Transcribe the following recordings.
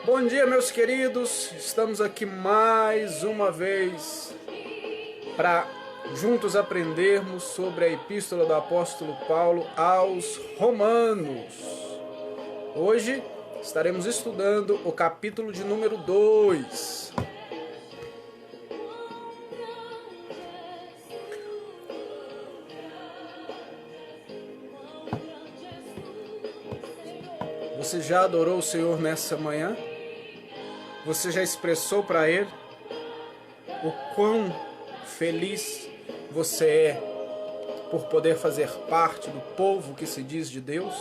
Bom dia, meus queridos, estamos aqui mais uma vez para juntos aprendermos sobre a Epístola do Apóstolo Paulo aos Romanos. Hoje estaremos estudando o capítulo de número 2. Você já adorou o Senhor nessa manhã? Você já expressou para Ele o quão feliz você é por poder fazer parte do povo que se diz de Deus?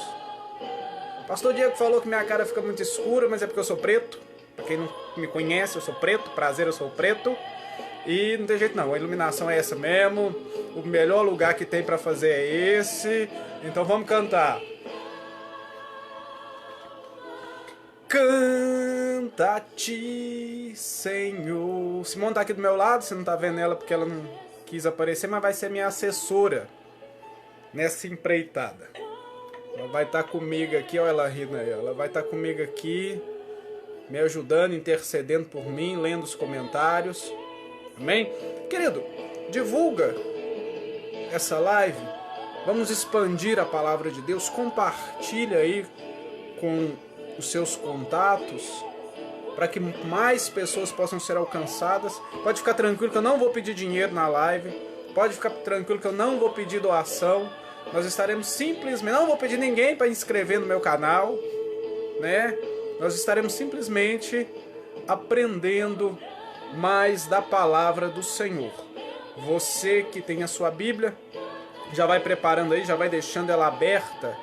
Pastor Diego falou que minha cara fica muito escura, mas é porque eu sou preto. Para quem não me conhece, eu sou preto. Prazer, eu sou preto. E não tem jeito não, a iluminação é essa mesmo. O melhor lugar que tem para fazer é esse. Então vamos cantar. Canta-te, Senhor. Simone tá aqui do meu lado, você não tá vendo ela porque ela não quis aparecer, mas vai ser minha assessora nessa empreitada. Ela vai estar comigo aqui, olha ela rindo aí, ela vai estar comigo aqui, me ajudando, intercedendo por mim, lendo os comentários. Amém? Querido, divulga essa live, vamos expandir a palavra de Deus, compartilha aí com os seus contatos, para que mais pessoas possam ser alcançadas. Pode ficar tranquilo que eu não vou pedir dinheiro na live, pode ficar tranquilo que eu não vou pedir doação, nós estaremos simplesmente, não vou pedir ninguém para inscrever no meu canal, né? Nós estaremos simplesmente aprendendo mais da palavra do Senhor. Você que tem a sua Bíblia, já vai preparando aí, já vai deixando ela aberta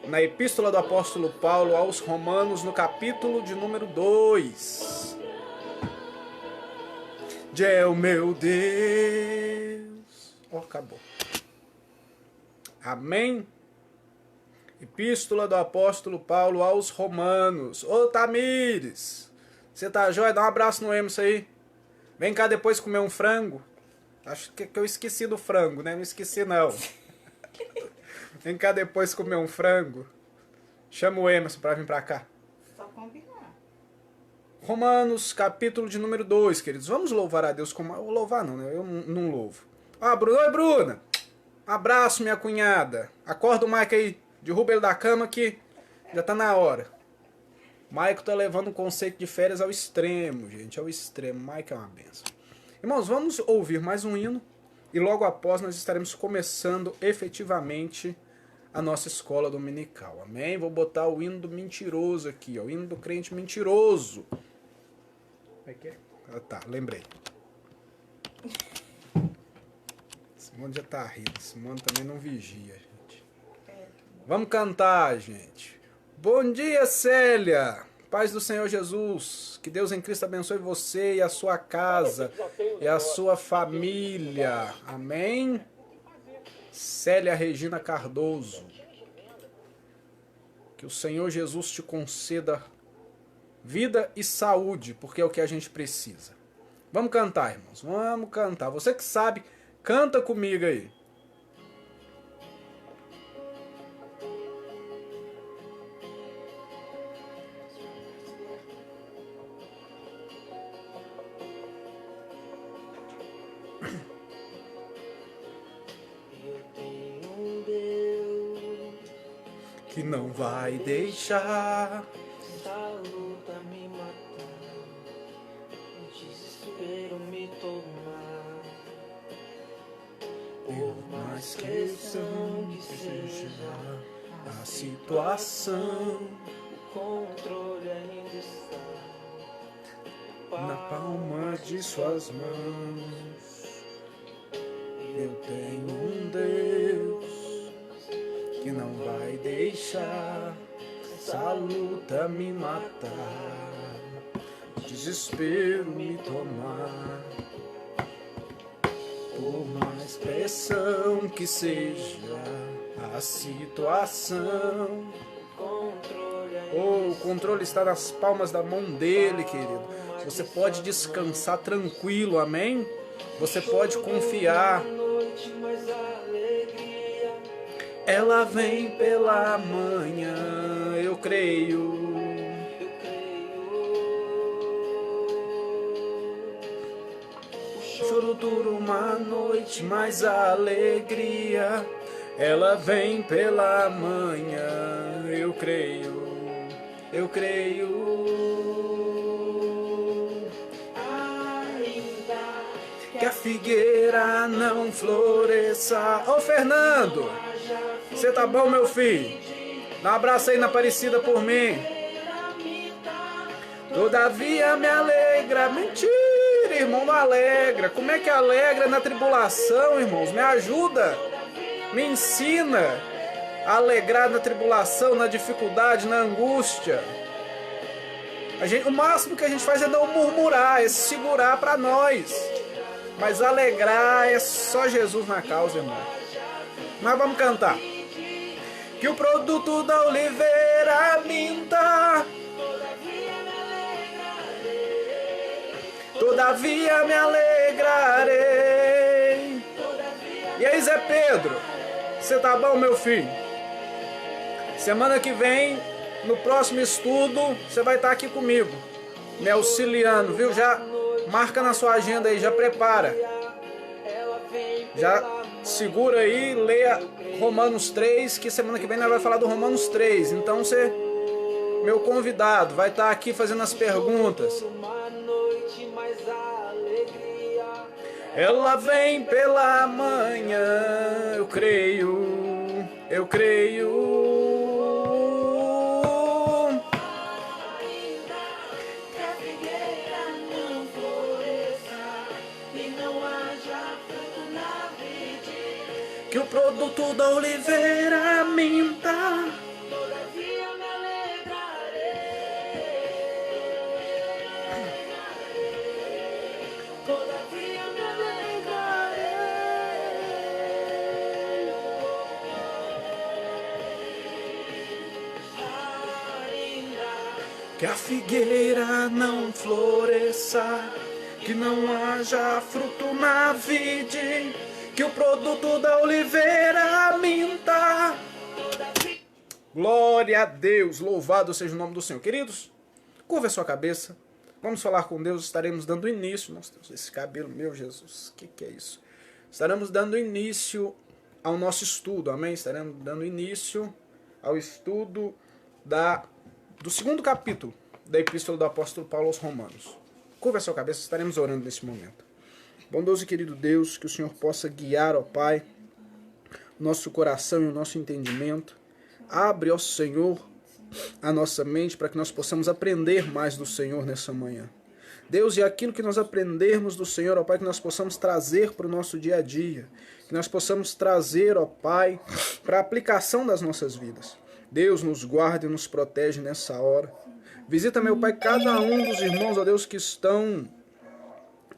na Epístola do Apóstolo Paulo aos Romanos, no capítulo de número 2. É o meu Deus. Oh, acabou. Amém? Epístola do Apóstolo Paulo aos Romanos. Ô Tamires, você tá joia? Dá um abraço no Emerson aí. Vem cá depois comer um frango. Acho que eu esqueci do frango, né? Não esqueci não. Vem cá depois comer um frango. Chama o Emerson para vir para cá. Só combinar. Romanos, capítulo de número 2, queridos. Vamos louvar a Deus como... Louvar não, né? Eu não louvo. Ah, Bruna. Oi, Bruna. Abraço, minha cunhada. Acorda o Mike aí. Derruba ele da cama que já tá na hora. Mike tá levando um conceito de férias ao extremo, gente. Ao extremo. Mike é uma benção. Irmãos, vamos ouvir mais um hino. E logo após nós estaremos começando efetivamente a nossa escola dominical. Amém? Vou botar o hino do mentiroso aqui, ó, o hino do crente mentiroso. Como é que é? Ah, tá, lembrei. Simone já tá rindo. Simone também não vigia, gente. Vamos cantar, gente. Bom dia, Célia. Paz do Senhor Jesus. Que Deus em Cristo abençoe você e a sua casa e a sua família. Amém? Célia Regina Cardoso. Que o Senhor Jesus te conceda vida e saúde, porque é o que a gente precisa. Vamos cantar, irmãos. Vamos cantar. Você que sabe, canta comigo aí. Que não vai deixar essa luta me matar, o desespero me tomar. Por mais pressão que seja a situação, o controle ainda está na palma de suas mãos. Eu tenho um Deus que não vai deixar essa luta me matar, o desespero me tomar. Por mais pressão que seja a situação, o controle está nas palmas da mão dele, querido. Você pode descansar tranquilo, amém? Você pode confiar. Ela vem pela manhã, eu creio. produto dura uma noite, mas a alegria, ela vem pela manhã. Eu creio, eu creio. Que a figueira não floresça. Ô Fernando, você tá bom, meu filho? Dá um abraço aí na Aparecida por mim. Todavia me alegra. Mentira, irmão, não alegra. Como é que alegra na tribulação, irmãos? Me ajuda, me ensina a alegrar na tribulação, na dificuldade, na angústia. O máximo que a gente faz é não murmurar, é segurar para nós. Mas alegrar é só Jesus na causa, irmão. Mas vamos cantar. Que o produto da oliveira minta, todavia me alegrarei. E aí, Zé Pedro, você tá bom, meu filho? Semana que vem, no próximo estudo, você vai estar aqui comigo, me auxiliando, viu? Já marca na sua agenda aí, já prepara. Já segura aí, leia Romanos 3, que semana que vem nós vamos falar do Romanos 3. Então você, meu convidado, vai estar aqui fazendo as perguntas. Ela vem pela manhã, eu creio, eu creio. Que o produto da oliveira minta, todavia me alegrarei, todavia me alegrarei. Que a figueira não floresça, que não haja fruto na vide, que o produto da oliveira minta. Glória a Deus, louvado seja o nome do Senhor. Queridos, curva a sua cabeça, vamos falar com Deus, estaremos dando início. Nossa Deus, esse cabelo, meu Jesus, que é isso? Estaremos dando início ao nosso estudo, amém? Estaremos dando início ao estudo do segundo capítulo da Epístola do Apóstolo Paulo aos Romanos. Curva a sua cabeça, estaremos orando nesse momento. Bondoso e querido Deus, que o Senhor possa guiar, ó Pai, nosso coração e o nosso entendimento. Abre, ó Senhor, a nossa mente para que nós possamos aprender mais do Senhor nessa manhã. Deus, e aquilo que nós aprendermos do Senhor, ó Pai, que nós possamos trazer para o nosso dia a dia. Que nós possamos trazer, ó Pai, para a aplicação das nossas vidas. Deus, nos guarde e nos protege nessa hora. Visita, meu Pai, cada um dos irmãos, ó Deus, que estão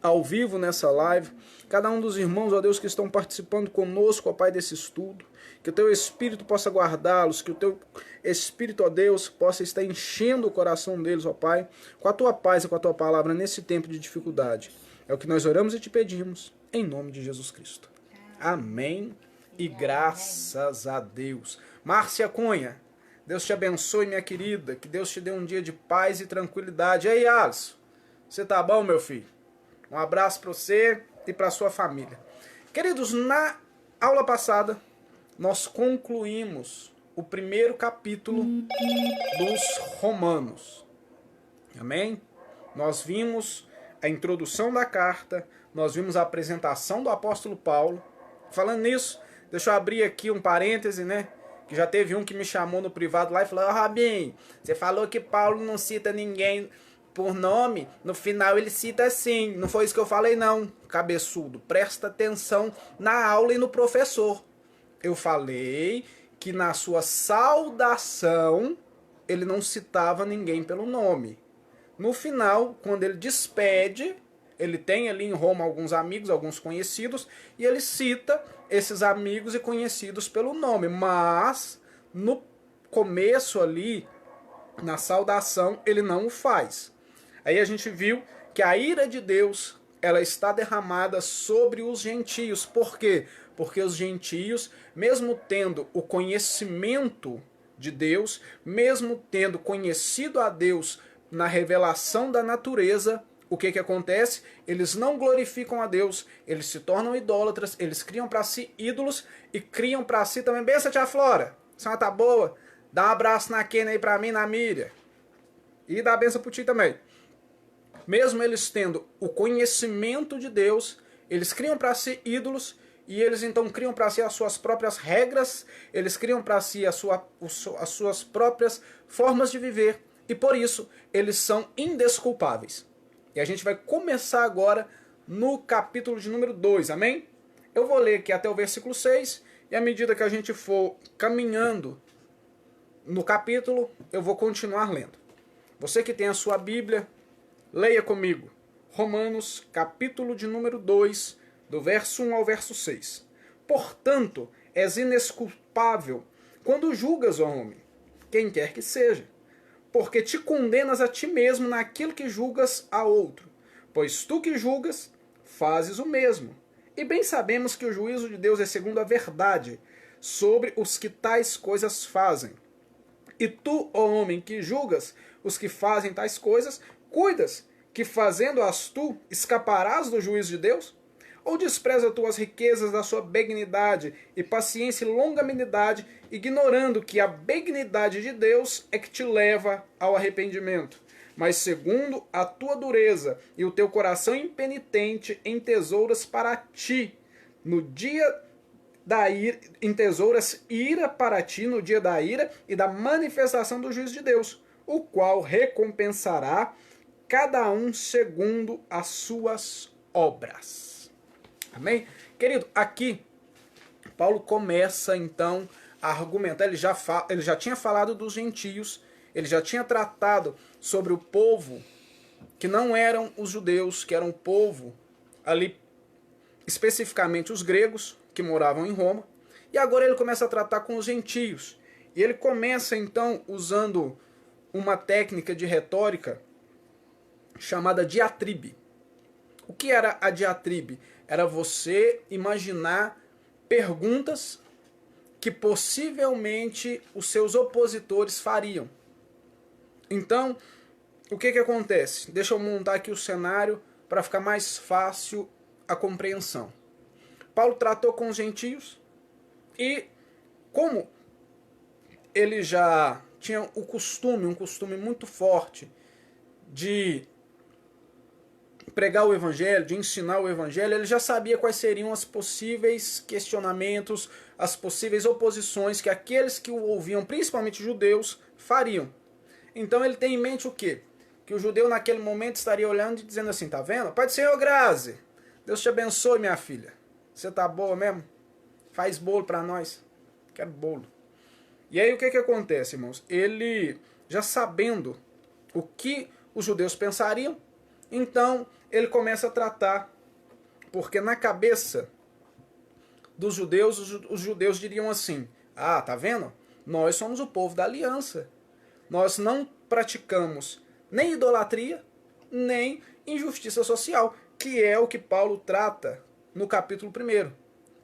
ao vivo nessa live, cada um dos irmãos, ó Deus, que estão participando conosco, ó Pai, desse estudo, que o Teu Espírito possa guardá-los, que o Teu Espírito, ó Deus, possa estar enchendo o coração deles, ó Pai, com a Tua paz e com a Tua palavra nesse tempo de dificuldade. É o que nós oramos e te pedimos, em nome de Jesus Cristo. Amém e graças a Deus. Márcia Cunha, Deus te abençoe, minha querida, que Deus te dê um dia de paz e tranquilidade. E aí, Alisson, você tá bom, meu filho? Um abraço para você e para sua família. Queridos, na aula passada, nós concluímos o primeiro capítulo dos Romanos. Amém? Nós vimos a introdução da carta, nós vimos a apresentação do apóstolo Paulo. Falando nisso, deixa eu abrir aqui um parêntese, né? Que já teve um que me chamou no privado lá e falou: Robinho, você falou que Paulo não cita ninguém por nome, no final ele cita assim. Não foi isso que eu falei não, cabeçudo. Presta atenção na aula e no professor. Eu falei que na sua saudação ele não citava ninguém pelo nome. No final, quando ele despede, ele tem ali em Roma alguns amigos, alguns conhecidos, e ele cita esses amigos e conhecidos pelo nome. Mas no começo ali, na saudação, ele não o faz. Aí a gente viu que a ira de Deus, ela está derramada sobre os gentios. Por quê? Porque os gentios, mesmo tendo o conhecimento de Deus, mesmo tendo conhecido a Deus na revelação da natureza, o que acontece? Eles não glorificam a Deus, eles se tornam idólatras, eles criam para si ídolos e criam para si também. Benção, tia Flora, a senhora tá boa? Dá um abraço na Kena aí para mim, na Miriam. E dá a benção pro ti também. Mesmo eles tendo o conhecimento de Deus, eles criam para si ídolos e eles então criam para si as suas próprias regras, eles criam para si as suas próprias formas de viver e por isso eles são indesculpáveis. E a gente vai começar agora no capítulo de número 2, amém? Eu vou ler aqui até o versículo 6 e à medida que a gente for caminhando no capítulo, eu vou continuar lendo. Você que tem a sua Bíblia, leia comigo. Romanos, capítulo de número 2, do verso 1 ao verso 6. Portanto, és inesculpável quando julgas, ó homem, quem quer que seja, porque te condenas a ti mesmo naquilo que julgas a outro. Pois tu que julgas, fazes o mesmo. E bem sabemos que o juízo de Deus é segundo a verdade sobre os que tais coisas fazem. E tu, ó homem, que julgas os que fazem tais coisas, cuidas que fazendo-as tu escaparás do juízo de Deus? Ou despreza tu as riquezas da sua benignidade e paciência e longanimidade, ignorando que a benignidade de Deus é que te leva ao arrependimento? Mas segundo a tua dureza e o teu coração impenitente, entesouras para ti no dia da ira, entesouras ira para ti no dia da ira e da manifestação do juízo de Deus, o qual recompensará cada um segundo as suas obras. Amém? Querido, aqui Paulo começa então a argumentar, ele já tinha falado dos gentios, ele já tinha tratado sobre o povo que não eram os judeus, que eram o povo ali, especificamente os gregos, que moravam em Roma, e agora ele começa a tratar com os gentios. E ele começa então usando uma técnica de retórica chamada diatribe. O que era a diatribe? Era você imaginar perguntas que possivelmente os seus opositores fariam. Então, o que acontece? Deixa eu montar aqui o cenário para ficar mais fácil a compreensão. Paulo tratou com os gentios e como ele já tinha um costume muito forte de pregar o evangelho, de ensinar o evangelho, ele já sabia quais seriam os possíveis questionamentos, as possíveis oposições que aqueles que o ouviam, principalmente judeus, fariam. Então ele tem em mente o quê? Que o judeu naquele momento estaria olhando e dizendo assim, tá vendo? Pai do Senhor, Grazi, Deus te abençoe, minha filha. Você tá boa mesmo? Faz bolo para nós. Quero bolo. E aí o que acontece, irmãos? Ele, já sabendo o que os judeus pensariam, então ele começa a tratar, porque na cabeça dos judeus, os judeus diriam assim, ah, tá vendo? Nós somos o povo da aliança. Nós não praticamos nem idolatria, nem injustiça social, que é o que Paulo trata no capítulo 1.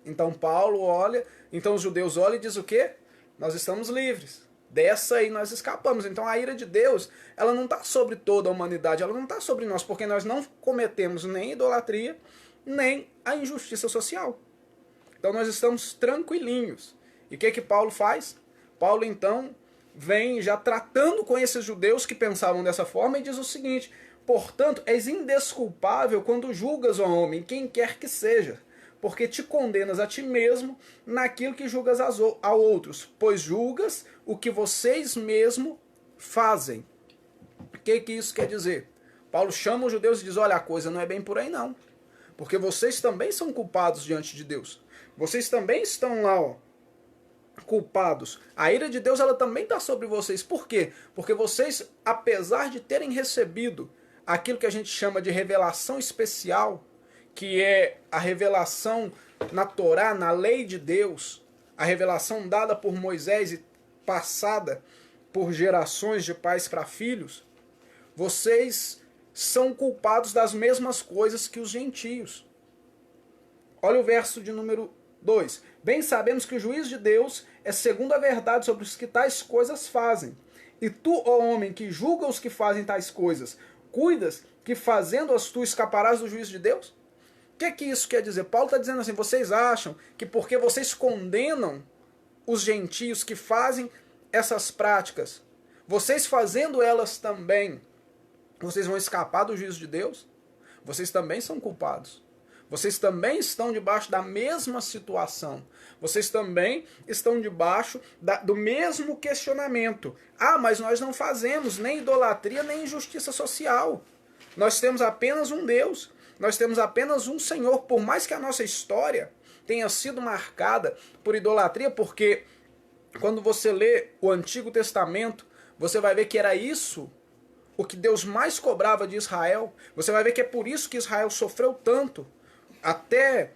Então Paulo olha, então os judeus olham e diz o quê? Nós estamos livres. Dessa aí nós escapamos. Então a ira de Deus, ela não está sobre toda a humanidade, ela não está sobre nós, porque nós não cometemos nem idolatria, nem a injustiça social. Então nós estamos tranquilinhos. E o que Paulo faz? Paulo então vem já tratando com esses judeus que pensavam dessa forma e diz o seguinte, portanto, és indesculpável quando julgas, ó homem, quem quer que seja, porque te condenas a ti mesmo naquilo que julgas a outros, pois julgas o que vocês mesmos fazem. O que isso quer dizer? Paulo chama os judeus e diz, olha, a coisa não é bem por aí não, porque vocês também são culpados diante de Deus. Vocês também estão lá, ó, culpados. A ira de Deus, ela também está sobre vocês. Por quê? Porque vocês, apesar de terem recebido aquilo que a gente chama de revelação especial, que é a revelação na Torá, na lei de Deus, a revelação dada por Moisés e passada por gerações de pais para filhos, vocês são culpados das mesmas coisas que os gentios. Olha o verso de número 2. Bem sabemos que o juízo de Deus é segundo a verdade sobre os que tais coisas fazem. E tu, ó homem, que julga os que fazem tais coisas, cuidas que fazendo-as tu escaparás do juízo de Deus? O que isso quer dizer? Paulo está dizendo assim, vocês acham que porque vocês condenam os gentios que fazem essas práticas, vocês fazendo elas também, vocês vão escapar do juízo de Deus? Vocês também são culpados. Vocês também estão debaixo da mesma situação. Vocês também estão debaixo do mesmo questionamento. Ah, mas nós não fazemos nem idolatria nem injustiça social. Nós temos apenas um Deus. Nós temos apenas um Senhor. Por mais que a nossa história tenha sido marcada por idolatria, porque quando você lê o Antigo Testamento, você vai ver que era isso o que Deus mais cobrava de Israel. Você vai ver que é por isso que Israel sofreu tanto. Até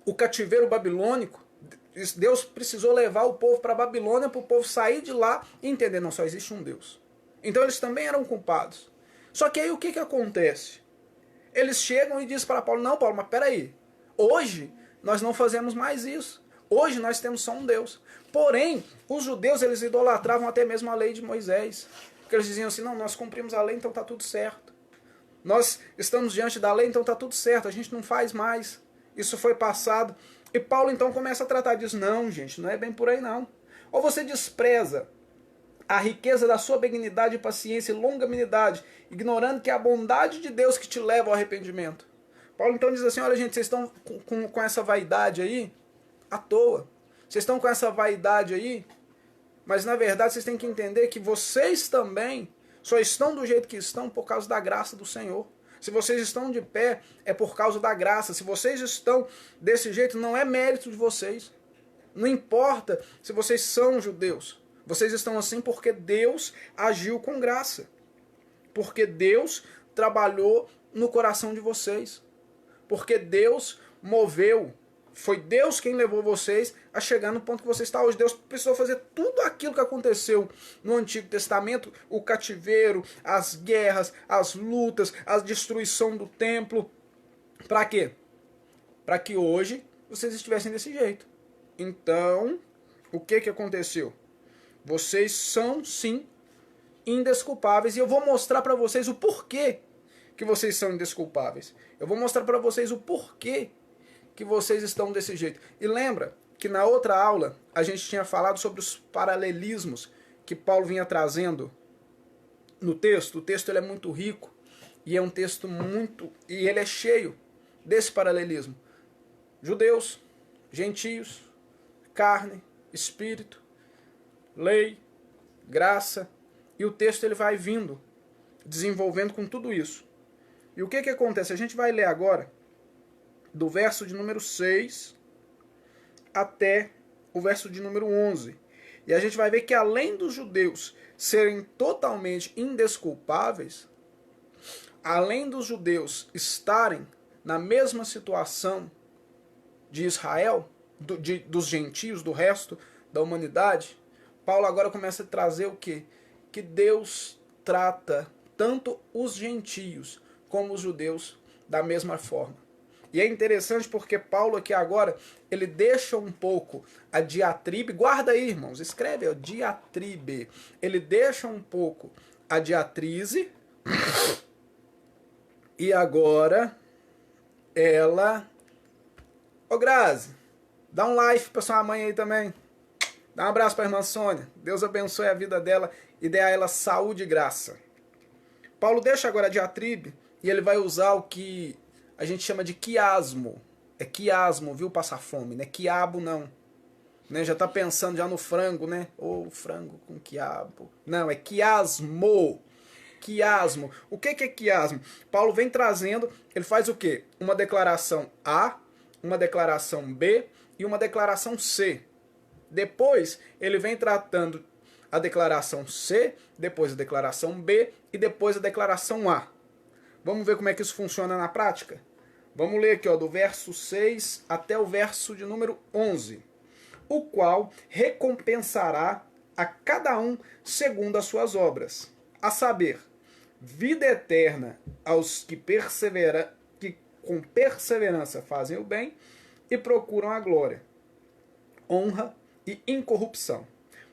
o cativeiro babilônico, Deus precisou levar o povo para a Babilônia para o povo sair de lá e entender, não, só existe um Deus. Então eles também eram culpados. Só que aí o que acontece? Eles chegam e dizem para Paulo, não, Paulo, mas peraí, hoje nós não fazemos mais isso. Hoje nós temos só um Deus. Porém, os judeus eles idolatravam até mesmo a lei de Moisés. Porque eles diziam assim, não, nós cumprimos a lei, então está tudo certo. Nós estamos diante da lei, então está tudo certo, a gente não faz mais. Isso foi passado. E Paulo então começa a tratar disso. Não, gente, não é bem por aí não. Ou você despreza a riqueza da sua benignidade, paciência e longanimidade, ignorando que é a bondade de Deus que te leva ao arrependimento. Paulo então diz assim, olha gente, vocês estão com essa vaidade aí à toa. Vocês estão com essa vaidade aí, mas na verdade vocês têm que entender que vocês também só estão do jeito que estão por causa da graça do Senhor. Se vocês estão de pé, é por causa da graça. Se vocês estão desse jeito, não é mérito de vocês. Não importa se vocês são judeus. Vocês estão assim porque Deus agiu com graça. Porque Deus trabalhou no coração de vocês. Porque Deus moveu. Foi Deus quem levou vocês a chegar no ponto que você está hoje. Deus precisou fazer tudo aquilo que aconteceu no Antigo Testamento, o cativeiro, as guerras, as lutas, a destruição do templo. Para quê? Para que hoje vocês estivessem desse jeito. Então, o que aconteceu? Vocês são, sim, indesculpáveis. E eu vou mostrar para vocês o porquê que vocês são indesculpáveis. Eu vou mostrar para vocês o porquê que vocês estão desse jeito. E lembra que na outra aula a gente tinha falado sobre os paralelismos que Paulo vinha trazendo no texto. O texto ele é muito rico e é um texto muito... e ele é cheio desse paralelismo. Judeus, gentios, carne, espírito, lei, graça. E o texto ele vai vindo, desenvolvendo com tudo isso. E o que acontece? A gente vai ler agora do verso de número 6 até o verso de número 11. E a gente vai ver que além dos judeus serem totalmente indesculpáveis, além dos judeus estarem na mesma situação de Israel, dos gentios, do resto da humanidade, Paulo agora começa a trazer o quê? Que Deus trata tanto os gentios como os judeus da mesma forma. E é interessante porque Paulo aqui agora, ele deixa um pouco a diatribe, guarda aí irmãos, escreve, ó, diatribe. Ele deixa um pouco a diatrize e agora ela... Ô Grazi, dá um like pra sua mãe aí também. Dá um abraço pra irmã Sônia. Deus abençoe a vida dela e dê a ela saúde e graça. Paulo deixa agora a diatribe e ele vai usar o que a gente chama de quiasmo. É quiasmo, viu? Passar fome, né? Quiabo não. Né? Já tá pensando já no frango, né? Ou frango com quiabo. Não, é quiasmo. Quiasmo. O que é quiasmo? Paulo vem trazendo, ele faz o quê? Uma declaração A, uma declaração B e uma declaração C. Depois, ele vem tratando a declaração C, depois a declaração B e depois a declaração A. Vamos ver como é que isso funciona na prática? Vamos ler aqui, ó, do verso 6 até o verso de número 11. O qual recompensará a cada um segundo as suas obras. A saber, vida eterna aos que com perseverança fazem o bem e procuram a glória, honra e incorrupção.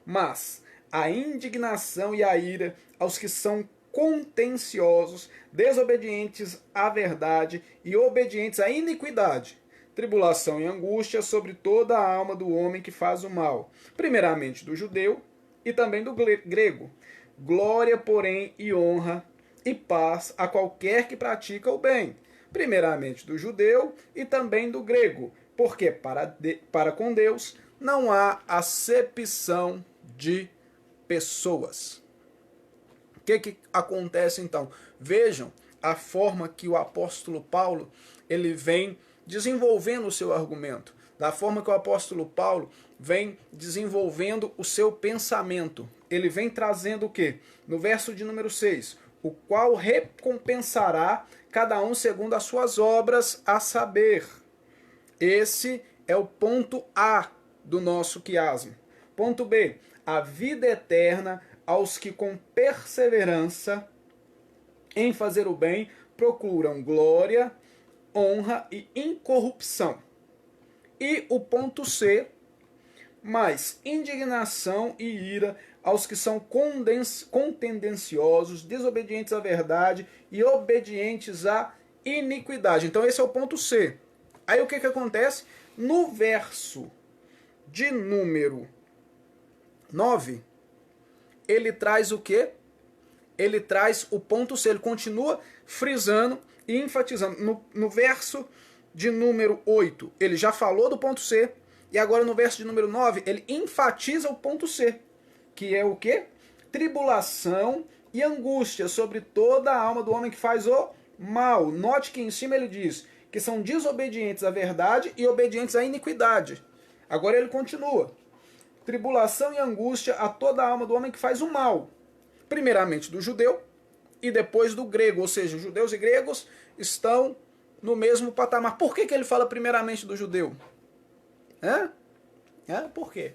Mas a indignação e a ira aos que são contenciosos, desobedientes à verdade e obedientes à iniquidade. Tribulação e angústia sobre toda a alma do homem que faz o mal, primeiramente do judeu e também do grego. Glória, porém, e honra e paz a qualquer que pratica o bem, primeiramente do judeu e também do grego, porque para com Deus não há acepção de pessoas. O que acontece então? Vejam a forma que o apóstolo Paulo ele vem desenvolvendo o seu argumento, da forma que o apóstolo Paulo vem desenvolvendo o seu pensamento. Ele vem trazendo o quê? No verso de número 6, o qual recompensará cada um segundo as suas obras, a saber. Esse é o ponto A do nosso quiasmo. Ponto B, a vida eterna aos que com perseverança em fazer o bem procuram glória, honra e incorrupção. E o ponto C, mais indignação e ira aos que são contendenciosos, desobedientes à verdade e obedientes à iniquidade. Então esse é o ponto C. Aí o que acontece? No verso de número 9, ele traz o quê? Ele traz o ponto C, ele continua frisando e enfatizando. No verso de número 8, ele já falou do ponto C, e agora no verso de número 9, ele enfatiza o ponto C, que é o quê? Tribulação e angústia sobre toda a alma do homem que faz o mal. Note que em cima ele diz que são desobedientes à verdade e obedientes à iniquidade. Agora ele continua. Tribulação e angústia a toda a alma do homem que faz o mal. Primeiramente do judeu e depois do grego. Ou seja, judeus e gregos estão no mesmo patamar. Por que ele fala primeiramente do judeu? Por quê?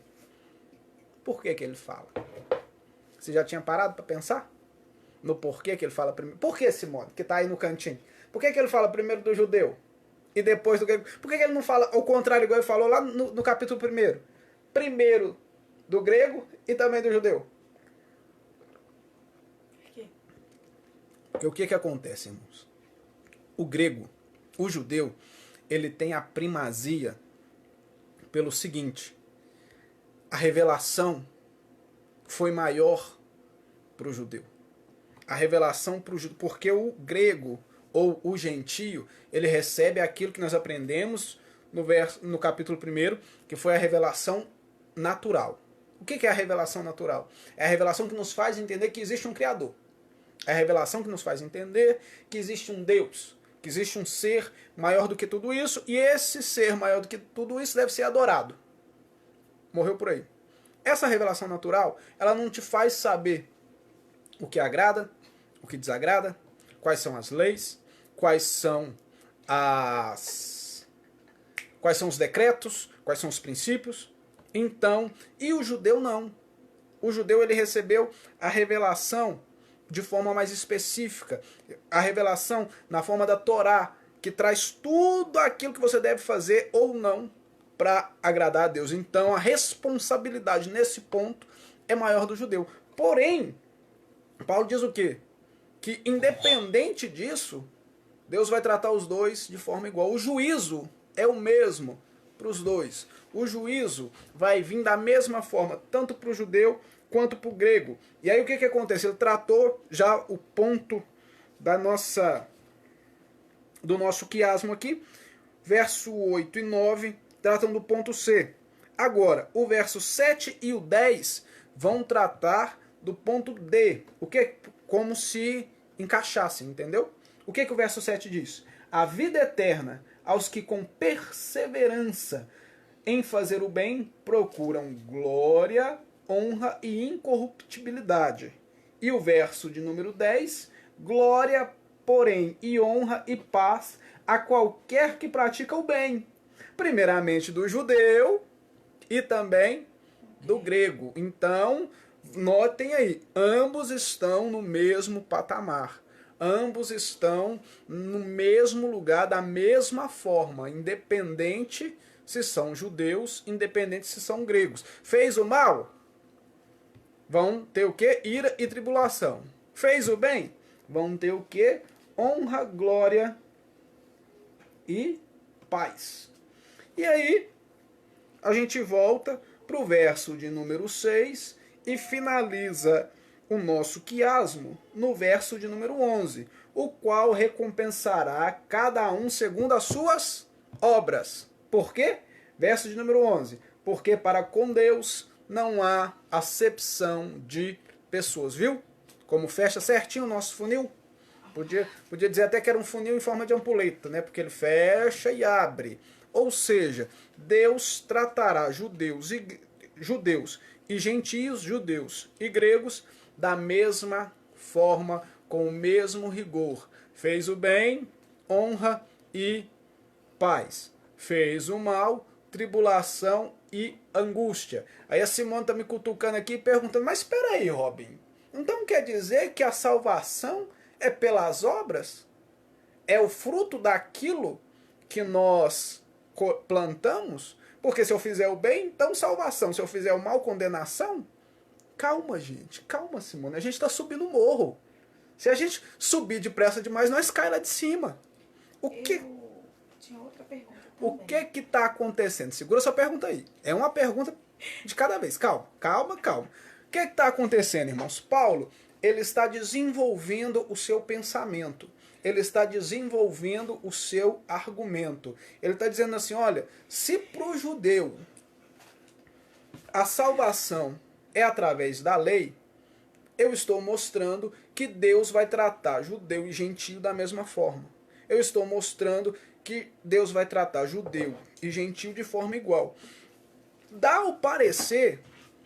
Por que ele fala? Você já tinha parado para pensar? No porquê que ele fala primeiro? Por que, Simone, que está aí no cantinho? Por que ele fala primeiro do judeu e depois do grego? Por que ele não fala ao contrário, igual ele falou lá no capítulo 1? Primeiro do grego e também do judeu. Porque o que acontece, irmãos? O grego, o judeu, ele tem a primazia pelo seguinte: a revelação foi maior para o judeu. A revelação para o judeu, porque o grego ou o gentio, ele recebe aquilo que nós aprendemos no capítulo 1, que foi a revelação natural. O que é a revelação natural? É a revelação que nos faz entender que existe um Criador. É a revelação que nos faz entender que existe um Deus, que existe um ser maior do que tudo isso, e esse ser maior do que tudo isso deve ser adorado. Morreu por aí. Essa revelação natural, ela não te faz saber o que agrada, o que desagrada, quais são as leis, quais são os decretos, quais são os princípios. Então, e o judeu não. O judeu ele recebeu a revelação de forma mais específica, a revelação na forma da Torá, que traz tudo aquilo que você deve fazer ou não para agradar a Deus. Então a responsabilidade nesse ponto é maior do judeu. Porém, Paulo diz o quê? Que independente disso, Deus vai tratar os dois de forma igual. O juízo é o mesmo para os dois. O juízo vai vir da mesma forma, tanto para o judeu quanto para o grego. E aí o que acontece? Ele tratou já o ponto do nosso quiasmo aqui. Verso 8 e 9 tratam do ponto C. Agora, o verso 7 e o 10 vão tratar do ponto D. Como se encaixassem, entendeu? O que o verso 7 diz? A vida eterna aos que com perseverança em fazer o bem procuram glória, honra e incorruptibilidade. E o verso de número 10, glória, porém, e honra e paz a qualquer que pratica o bem, primeiramente do judeu e também do grego. Então, notem aí, ambos estão no mesmo patamar. Ambos estão no mesmo lugar, da mesma forma, independente se são judeus, independente se são gregos. Fez o mal? Vão ter o quê? Ira e tribulação. Fez o bem? Vão ter o quê? Honra, glória e paz. E aí, a gente volta para o verso de número 6 e finaliza o nosso quiasmo no verso de número 11, o qual recompensará cada um segundo as suas obras. Por quê? Verso de número 11. Porque para com Deus não há acepção de pessoas. Viu? Como fecha certinho o nosso funil? Podia dizer até que era um funil em forma de ampuleta, né? Porque ele fecha e abre. Ou seja, Deus tratará judeus e gentios, judeus e gregos, da mesma forma, com o mesmo rigor. Fez o bem, honra e paz. Fez o mal, tribulação e angústia. Aí a Simone está me cutucando aqui e perguntando, mas espera aí, Robin, então quer dizer que a salvação é pelas obras? É o fruto daquilo que nós plantamos? Porque se eu fizer o bem, então salvação. Se eu fizer o mal, condenação? Calma, gente. Calma, Simone. A gente está subindo o morro. Se a gente subir depressa demais, nós caímos lá de cima. Tinha outra pergunta também. O que está acontecendo? Segura sua pergunta aí. É uma pergunta de cada vez. Calma. O que está acontecendo, irmãos? Paulo, ele está desenvolvendo o seu pensamento. Ele está desenvolvendo o seu argumento. Ele está dizendo assim, olha, se para o judeu a salvação é através da lei, eu estou mostrando que Deus vai tratar judeu e gentio da mesma forma. Eu estou mostrando que Deus vai tratar judeu e gentio de forma igual. Dá o parecer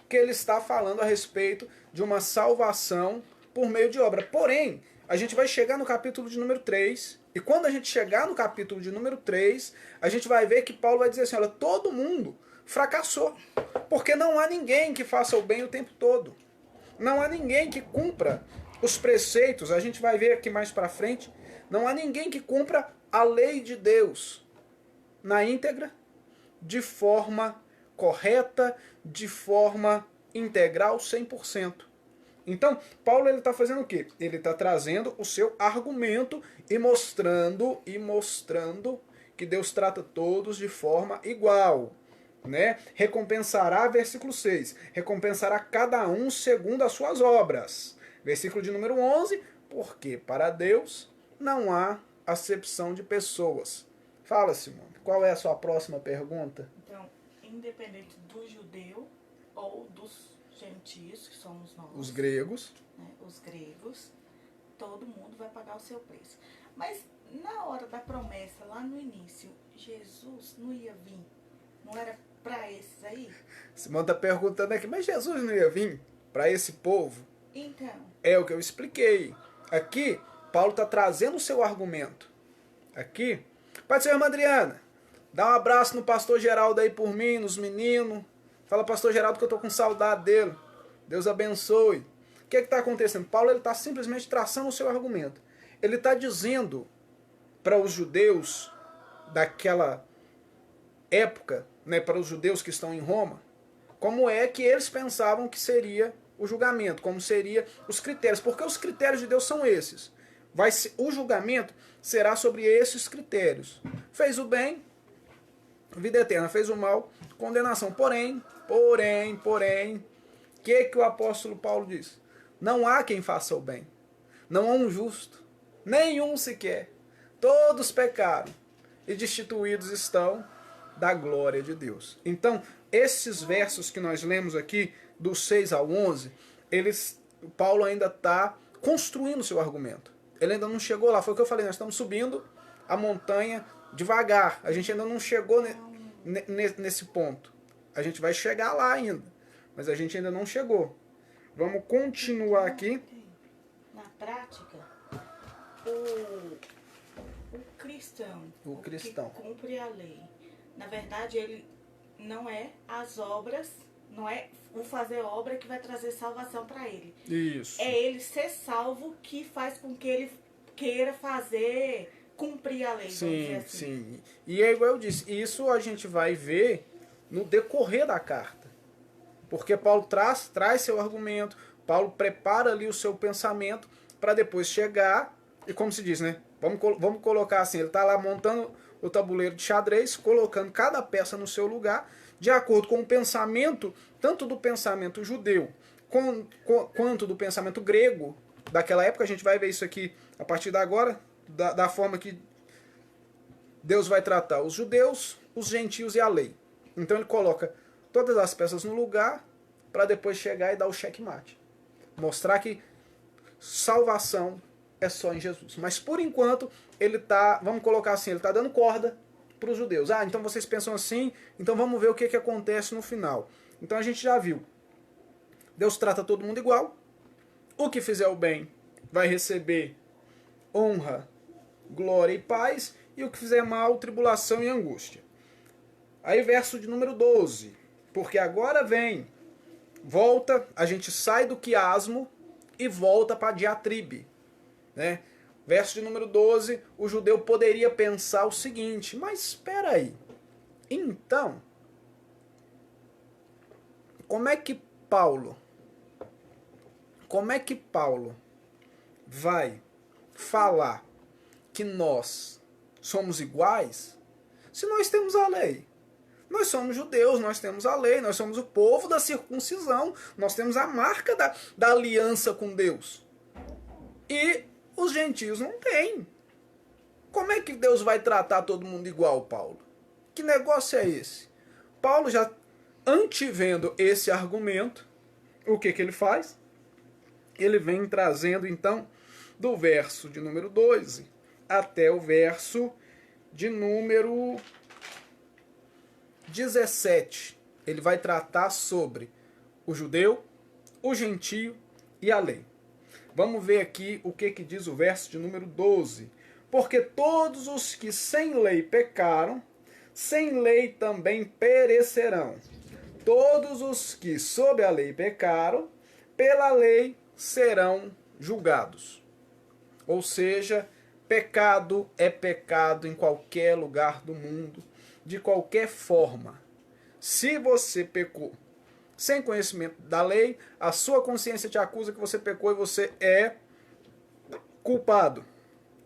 que ele está falando a respeito de uma salvação por meio de obra. Porém, a gente vai chegar no capítulo de número 3, e quando a gente chegar no capítulo de número 3, a gente vai ver que Paulo vai dizer assim, olha, todo mundo fracassou, porque não há ninguém que faça o bem o tempo todo. Não há ninguém que cumpra os preceitos, a gente vai ver aqui mais para frente, não há ninguém que cumpra a lei de Deus na íntegra, de forma correta, de forma integral, 100%. Então, Paulo está fazendo o quê? Ele está trazendo o seu argumento e mostrando que Deus trata todos de forma igual. Né? Recompensará, versículo 6, recompensará cada um segundo as suas obras. Versículo de número 11, porque para Deus não há acepção de pessoas. Fala, Simone, qual é a sua próxima pergunta? Então, independente do judeu ou dos gentios, que somos nós, os gregos, né, os gregos, todo mundo vai pagar o seu preço. Mas na hora da promessa, lá no início, Jesus não ia vir? Não era para esses aí? Simão está perguntando aqui, mas Jesus não ia vir para esse povo? Então. É o que eu expliquei. Aqui, Paulo está trazendo o seu argumento. Aqui, Pai do Senhor, irmã Adriana, dá um abraço no pastor Geraldo aí por mim, nos meninos. Fala, pastor Geraldo, que eu estou com saudade dele. Deus abençoe. O que está acontecendo? Paulo está simplesmente traçando o seu argumento. Ele está dizendo para os judeus daquela época, né, para os judeus que estão em Roma, como é que eles pensavam que seria o julgamento, como seriam os critérios. Porque os critérios de Deus são esses. O julgamento será sobre esses critérios. Fez o bem, vida eterna. Fez o mal, condenação. Porém, o que o apóstolo Paulo diz? Não há quem faça o bem. Não há um justo. Nenhum sequer. Todos pecaram e destituídos estão da glória de Deus. Então, esses versos que nós lemos aqui, do 6 ao 11, Paulo ainda está construindo o seu argumento. Ele ainda não chegou lá. Foi o que eu falei, nós estamos subindo a montanha devagar. A gente ainda não chegou nesse ponto. A gente vai chegar lá ainda, mas a gente ainda não chegou. Vamos continuar aqui. Na prática, o cristão, que cumpre a lei, na verdade, ele não é as obras, não é o fazer obra que vai trazer salvação para ele. Isso. É ele ser salvo que faz com que ele queira cumprir a lei. Sim, assim. sim. E é igual eu disse, isso a gente vai ver no decorrer da carta. Porque Paulo traz seu argumento, Paulo prepara ali o seu pensamento, para depois chegar, e como se diz, né? Vamos colocar assim, ele está lá montando o tabuleiro de xadrez, colocando cada peça no seu lugar, de acordo com o pensamento, tanto do pensamento judeu, quanto do pensamento grego daquela época. A gente vai ver isso aqui a partir de agora, da forma que Deus vai tratar os judeus, os gentios e a lei. Então ele coloca todas as peças no lugar para depois chegar e dar o checkmate. Mostrar que salvação é só em Jesus. Mas por enquanto ele está, vamos colocar assim, ele está dando corda para os judeus. Ah, então vocês pensam assim, então vamos ver o que acontece no final. Então a gente já viu. Deus trata todo mundo igual. O que fizer o bem vai receber honra, glória e paz. E o que fizer mal, tribulação e angústia. Aí verso de número 12. Porque agora vem, volta, a gente sai do quiasmo e volta para a diatribe. Né? Verso de número 12, o judeu poderia pensar o seguinte, mas espera aí, então, como é que Paulo vai falar que nós somos iguais se nós temos a lei? Nós somos judeus, nós temos a lei, nós somos o povo da circuncisão, nós temos a marca da aliança com Deus. E os gentios não têm. Como é que Deus vai tratar todo mundo igual, Paulo? Que negócio é esse? Paulo, já antevendo esse argumento, o que ele faz? Ele vem trazendo, então, do verso de número 12 até o verso de número 17. Ele vai tratar sobre o judeu, o gentio e a lei. Vamos ver aqui o que diz o verso de número 12. Porque todos os que sem lei pecaram, sem lei também perecerão. Todos os que sob a lei pecaram, pela lei serão julgados. Ou seja, pecado é pecado em qualquer lugar do mundo, de qualquer forma. Se você pecou sem conhecimento da lei, a sua consciência te acusa que você pecou e você é culpado.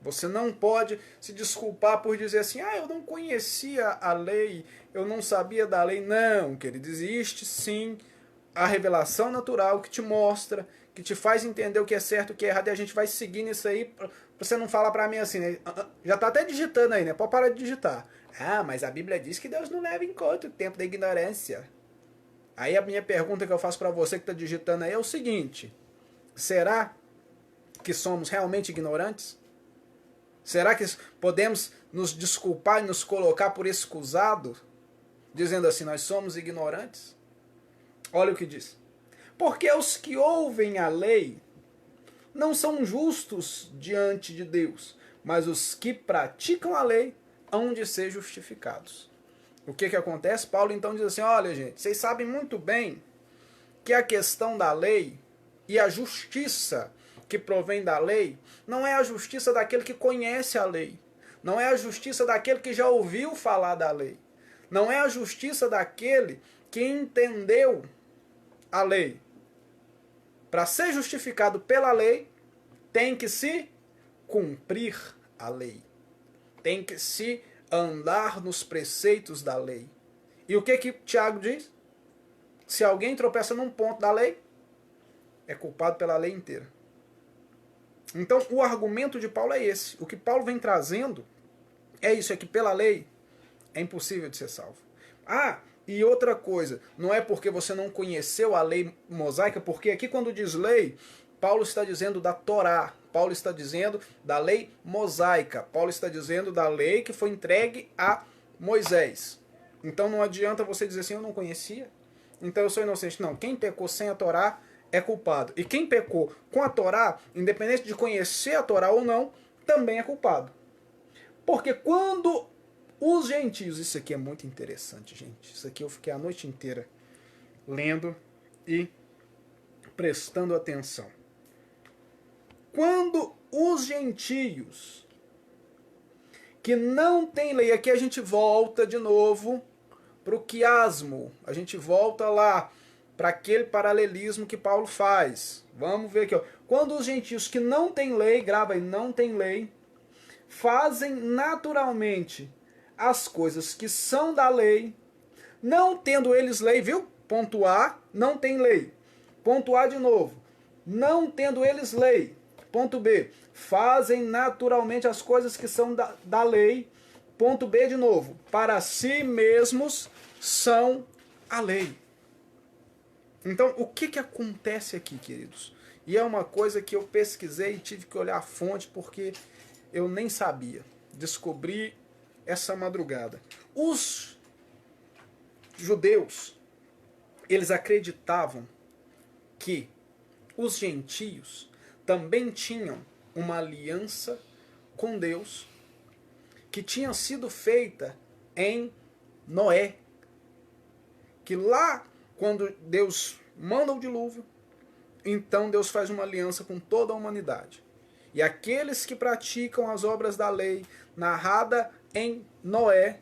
Você não pode se desculpar por dizer assim, eu não conhecia a lei, eu não sabia da lei. Não, querido, existe sim a revelação natural que te mostra, que te faz entender o que é certo e o que é errado, e a gente vai seguir nisso aí, pra você não falar pra mim assim, né? Já tá até digitando aí, né? Pode parar de digitar. Mas a Bíblia diz que Deus não leva em conta o tempo da ignorância. Aí a minha pergunta que eu faço para você que está digitando aí é o seguinte: será que somos realmente ignorantes? Será que podemos nos desculpar e nos colocar por excusado, dizendo assim, nós somos ignorantes? Olha o que diz. Porque os que ouvem a lei não são justos diante de Deus, mas os que praticam a lei hão de ser justificados. O que acontece? Paulo então diz assim, olha gente, vocês sabem muito bem que a questão da lei e a justiça que provém da lei não é a justiça daquele que conhece a lei, não é a justiça daquele que já ouviu falar da lei, não é a justiça daquele que entendeu a lei. Para ser justificado pela lei, tem que se cumprir a lei, tem que se andar nos preceitos da lei. E o que Tiago diz? Se alguém tropeça num ponto da lei, é culpado pela lei inteira. Então o argumento de Paulo é esse. O que Paulo vem trazendo é isso, é que pela lei é impossível de ser salvo. E outra coisa, não é porque você não conheceu a lei mosaica, porque aqui quando diz lei, Paulo está dizendo da Torá, Paulo está dizendo da lei mosaica, Paulo está dizendo da lei que foi entregue a Moisés. Então não adianta você dizer assim, eu não conhecia, então eu sou inocente. Não, quem pecou sem a Torá é culpado. E quem pecou com a Torá, independente de conhecer a Torá ou não, também é culpado. Porque quando os gentios, isso aqui é muito interessante, gente, isso aqui eu fiquei a noite inteira lendo e prestando atenção. Quando os gentios que não têm lei, aqui a gente volta de novo para o quiasmo, a gente volta lá para aquele paralelismo que Paulo faz. Vamos ver aqui, ó. Quando os gentios que não têm lei, grava aí, não têm lei, fazem naturalmente as coisas que são da lei, não tendo eles lei, viu? Ponto A, não tem lei. Ponto A de novo, não tendo eles lei. Ponto B, fazem naturalmente as coisas que são da lei. Ponto B de novo, para si mesmos são a lei. Então, o que acontece aqui, queridos? E é uma coisa que eu pesquisei e tive que olhar a fonte porque eu nem sabia. Descobri essa madrugada. Os judeus, eles acreditavam que os gentios também tinham uma aliança com Deus que tinha sido feita em Noé. Que lá, quando Deus manda o dilúvio, então Deus faz uma aliança com toda a humanidade. E aqueles que praticam as obras da lei narrada em Noé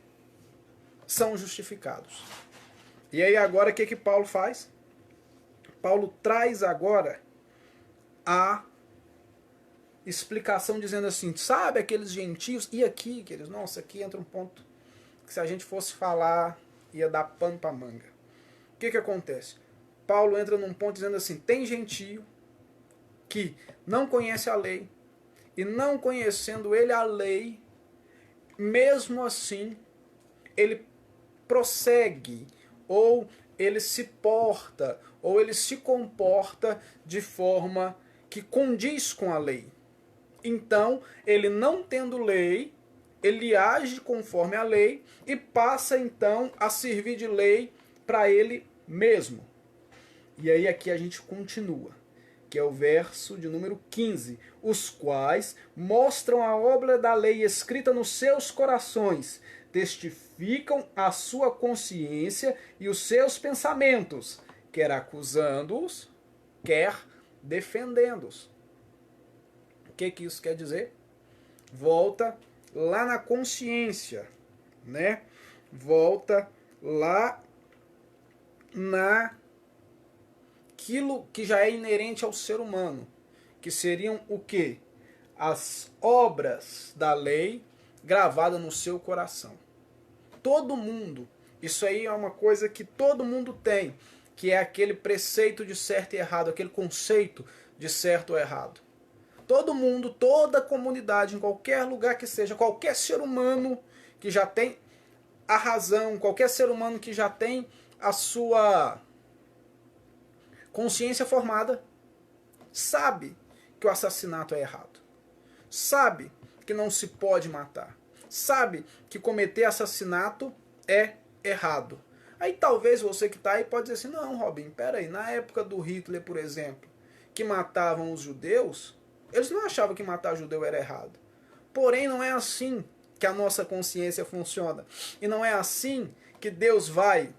são justificados. E aí agora o que Paulo faz? Paulo traz agora a explicação dizendo assim, sabe aqueles gentios? E aqui, queridos, nossa, aqui entra um ponto que se a gente fosse falar ia dar pano para manga. O que acontece? Paulo entra num ponto dizendo assim, tem gentio que não conhece a lei, e não conhecendo ele a lei, mesmo assim, ele prossegue, ou ele se porta, ou ele se comporta de forma que condiz com a lei. Então, ele não tendo lei, ele age conforme a lei e passa então a servir de lei para ele mesmo. E aí aqui a gente continua, que é o verso de número 15. Os quais mostram a obra da lei escrita nos seus corações, testificam a sua consciência e os seus pensamentos, quer acusando-os, quer defendendo-os. O que isso quer dizer? Volta lá na consciência, né? Volta lá naquilo que já é inerente ao ser humano, que seriam o quê? As obras da lei gravadas no seu coração. Todo mundo, isso aí é uma coisa que todo mundo tem, que é aquele preceito de certo e errado, aquele conceito de certo ou errado. Todo mundo, toda comunidade, em qualquer lugar que seja, qualquer ser humano que já tem a razão, qualquer ser humano que já tem a sua consciência formada, sabe que o assassinato é errado. Sabe que não se pode matar. Sabe que cometer assassinato é errado. Aí talvez você que está aí pode dizer assim, não, Robin, peraí, na época do Hitler, por exemplo, que matavam os judeus, eles não achavam que matar judeu era errado. Porém, não é assim que a nossa consciência funciona. E não é assim que Deus vai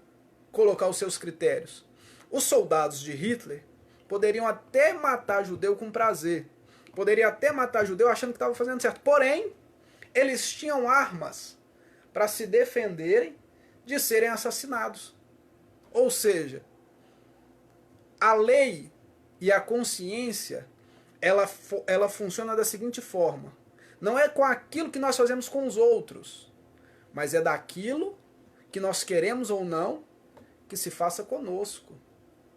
colocar os seus critérios. Os soldados de Hitler poderiam até matar judeu com prazer. Poderiam até matar judeu achando que estava fazendo certo. Porém, eles tinham armas para se defenderem de serem assassinados. Ou seja, a lei e a consciência, ela funciona da seguinte forma. Não é com aquilo que nós fazemos com os outros, mas é daquilo que nós queremos ou não que se faça conosco.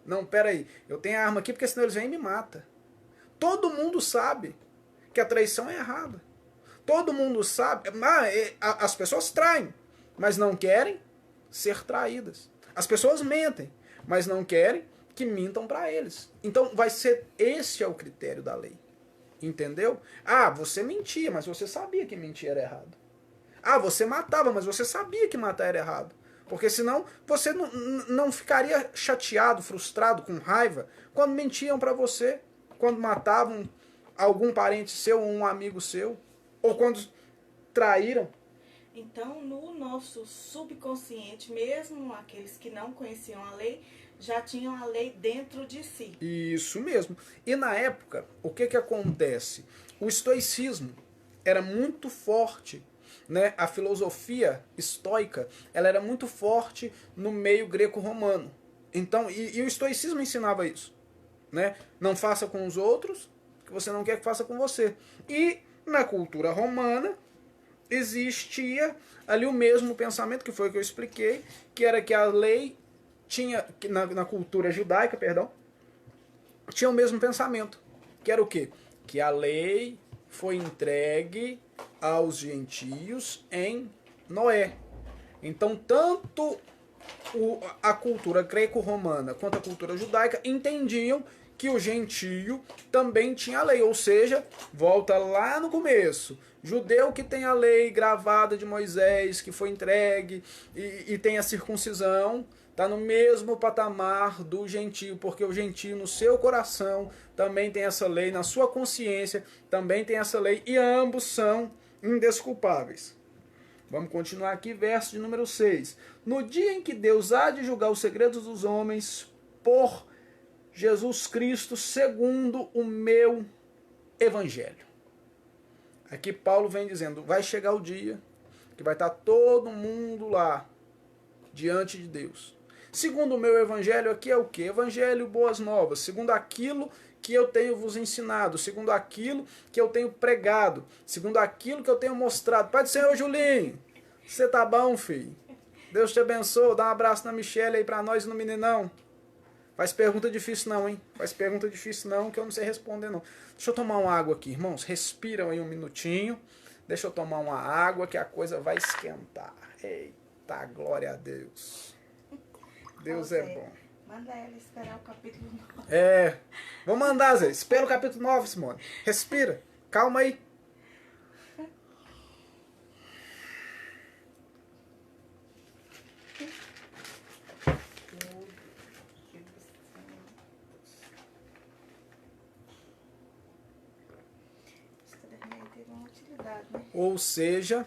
Não, peraí, eu tenho a arma aqui porque senão eles vêm e me matam. Todo mundo sabe que a traição é errada. Todo mundo sabe, as pessoas traem, mas não querem ser traídas. As pessoas mentem, mas não querem que mintam para eles. Então esse é o critério da lei. Entendeu? Ah, você mentia, mas você sabia que mentir era errado. Ah, você matava, mas você sabia que matar era errado. Porque senão você não ficaria chateado, frustrado, com raiva, quando mentiam para você, quando matavam algum parente seu ou um amigo seu, ou quando traíram. Então, no nosso subconsciente, mesmo aqueles que não conheciam a lei, já tinham a lei dentro de si. Isso mesmo. E na época, o que acontece? O estoicismo era muito forte, né? A filosofia estoica, ela era muito forte no meio greco-romano. Então, e o estoicismo ensinava isso, né? Não faça com os outros que você não quer que faça com você. E na cultura romana existia ali o mesmo pensamento, que foi o que eu expliquei, que era que a lei tinha, na cultura judaica, perdão, tinha o mesmo pensamento, que era o quê? Que a lei foi entregue aos gentios em Noé. Então, tanto a cultura greco-romana quanto a cultura judaica entendiam que o gentio também tinha lei, ou seja, volta lá no começo. Judeu que tem a lei gravada de Moisés, que foi entregue, e tem a circuncisão, está no mesmo patamar do gentio, porque o gentio no seu coração também tem essa lei, na sua consciência também tem essa lei, e ambos são indesculpáveis. Vamos continuar aqui, verso de número 6. No dia em que Deus há de julgar os segredos dos homens por Jesus Cristo, segundo o meu evangelho. Aqui Paulo vem dizendo, vai chegar o dia que vai estar todo mundo lá, diante de Deus. Segundo o meu evangelho, aqui é o quê? Evangelho, boas novas. Segundo aquilo que eu tenho vos ensinado, segundo aquilo que eu tenho pregado, segundo aquilo que eu tenho mostrado. Pai do Senhor, Julinho, você tá bom, filho? Deus te abençoe, dá um abraço na Michelle aí pra nós e no meninão. Faz pergunta difícil não, hein? Faz pergunta difícil não, que eu não sei responder não. Deixa eu tomar uma água aqui, irmãos. Respiram aí um minutinho. Deixa eu tomar uma água que a coisa vai esquentar. Eita, glória a Deus. Deus é bom. Manda ela esperar o capítulo 9. Vou mandar, Zé. Espera o capítulo 9, Simone. Respira. Calma aí. Ou seja,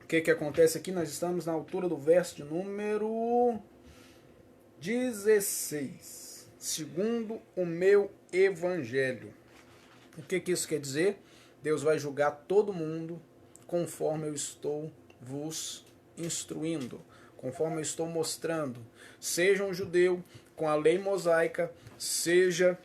o que acontece aqui? Nós estamos na altura do verso de número 16. Segundo o meu evangelho. O que isso quer dizer? Deus vai julgar todo mundo conforme eu estou vos instruindo, conforme eu estou mostrando. Seja um judeu com a lei mosaica, seja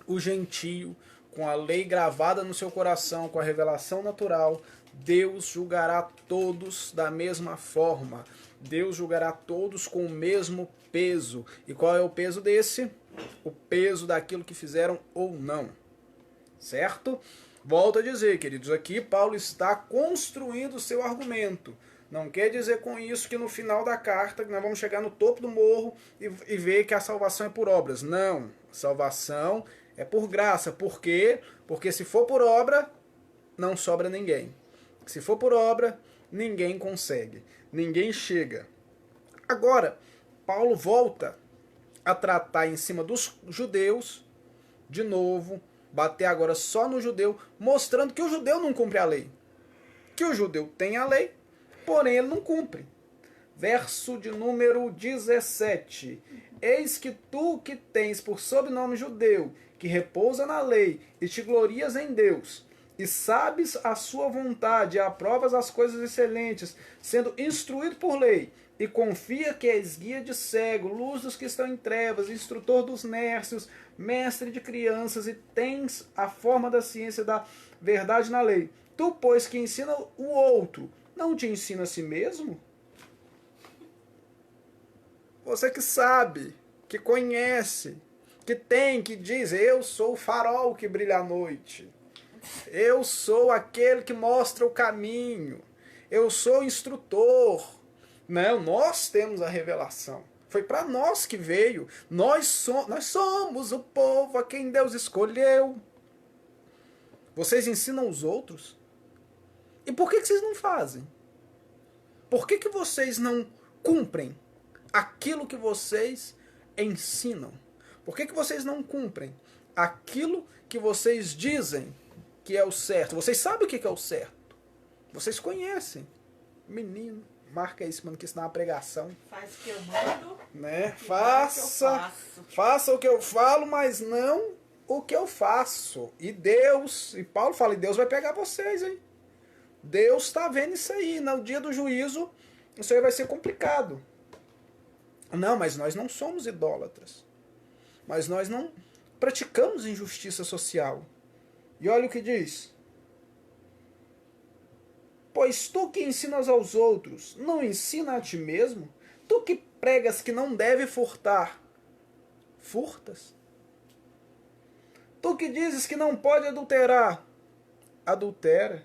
o gentio com a lei gravada no seu coração, com a revelação natural, Deus julgará todos da mesma forma. Deus julgará todos com o mesmo peso. E qual é o peso desse? O peso daquilo que fizeram ou não. Certo? Volto a dizer, queridos, aqui Paulo está construindo o seu argumento. Não quer dizer com isso que no final da carta nós vamos chegar no topo do morro e ver que a salvação é por obras. Não. Salvação é por graça. Por quê? Porque se for por obra, não sobra ninguém. Se for por obra, ninguém consegue. Ninguém chega. Agora, Paulo volta a tratar em cima dos judeus, de novo, bater agora só no judeu, mostrando que o judeu não cumpre a lei. Que o judeu tem a lei, porém ele não cumpre. Verso de número 17. Eis que tu que tens por sobrenome judeu, que repousa na lei, e te glorias em Deus, e sabes a sua vontade, e aprovas as coisas excelentes, sendo instruído por lei, e confia que és guia de cego, luz dos que estão em trevas, instrutor dos nércios, mestre de crianças, e tens a forma da ciência da verdade na lei. Tu, pois, que ensina o outro, não te ensina a si mesmo? Você que sabe, que conhece, que tem, que diz, eu sou o farol que brilha à noite. Eu sou aquele que mostra o caminho. Eu sou o instrutor. Não, nós temos a revelação. Foi para nós que veio. Nós somos o povo a quem Deus escolheu. Vocês ensinam os outros? E por que vocês não fazem? Por que vocês não cumprem aquilo que vocês ensinam? Por que vocês não cumprem aquilo que vocês dizem que é o certo? Vocês sabem o que é o certo. Vocês conhecem. Menino, marca isso, mano, que isso não é uma pregação. Faz o que eu mando. Né? Faça o que eu falo, mas não o que eu faço. E Deus, e Paulo fala, e Deus vai pegar vocês, hein? Deus está vendo isso aí. No dia do juízo, isso aí vai ser complicado. Não, mas nós não somos idólatras. Mas nós não praticamos injustiça social. E olha o que diz. Pois tu que ensinas aos outros, não ensina a ti mesmo? Tu que pregas que não deve furtar, furtas? Tu que dizes que não pode adulterar, adultera?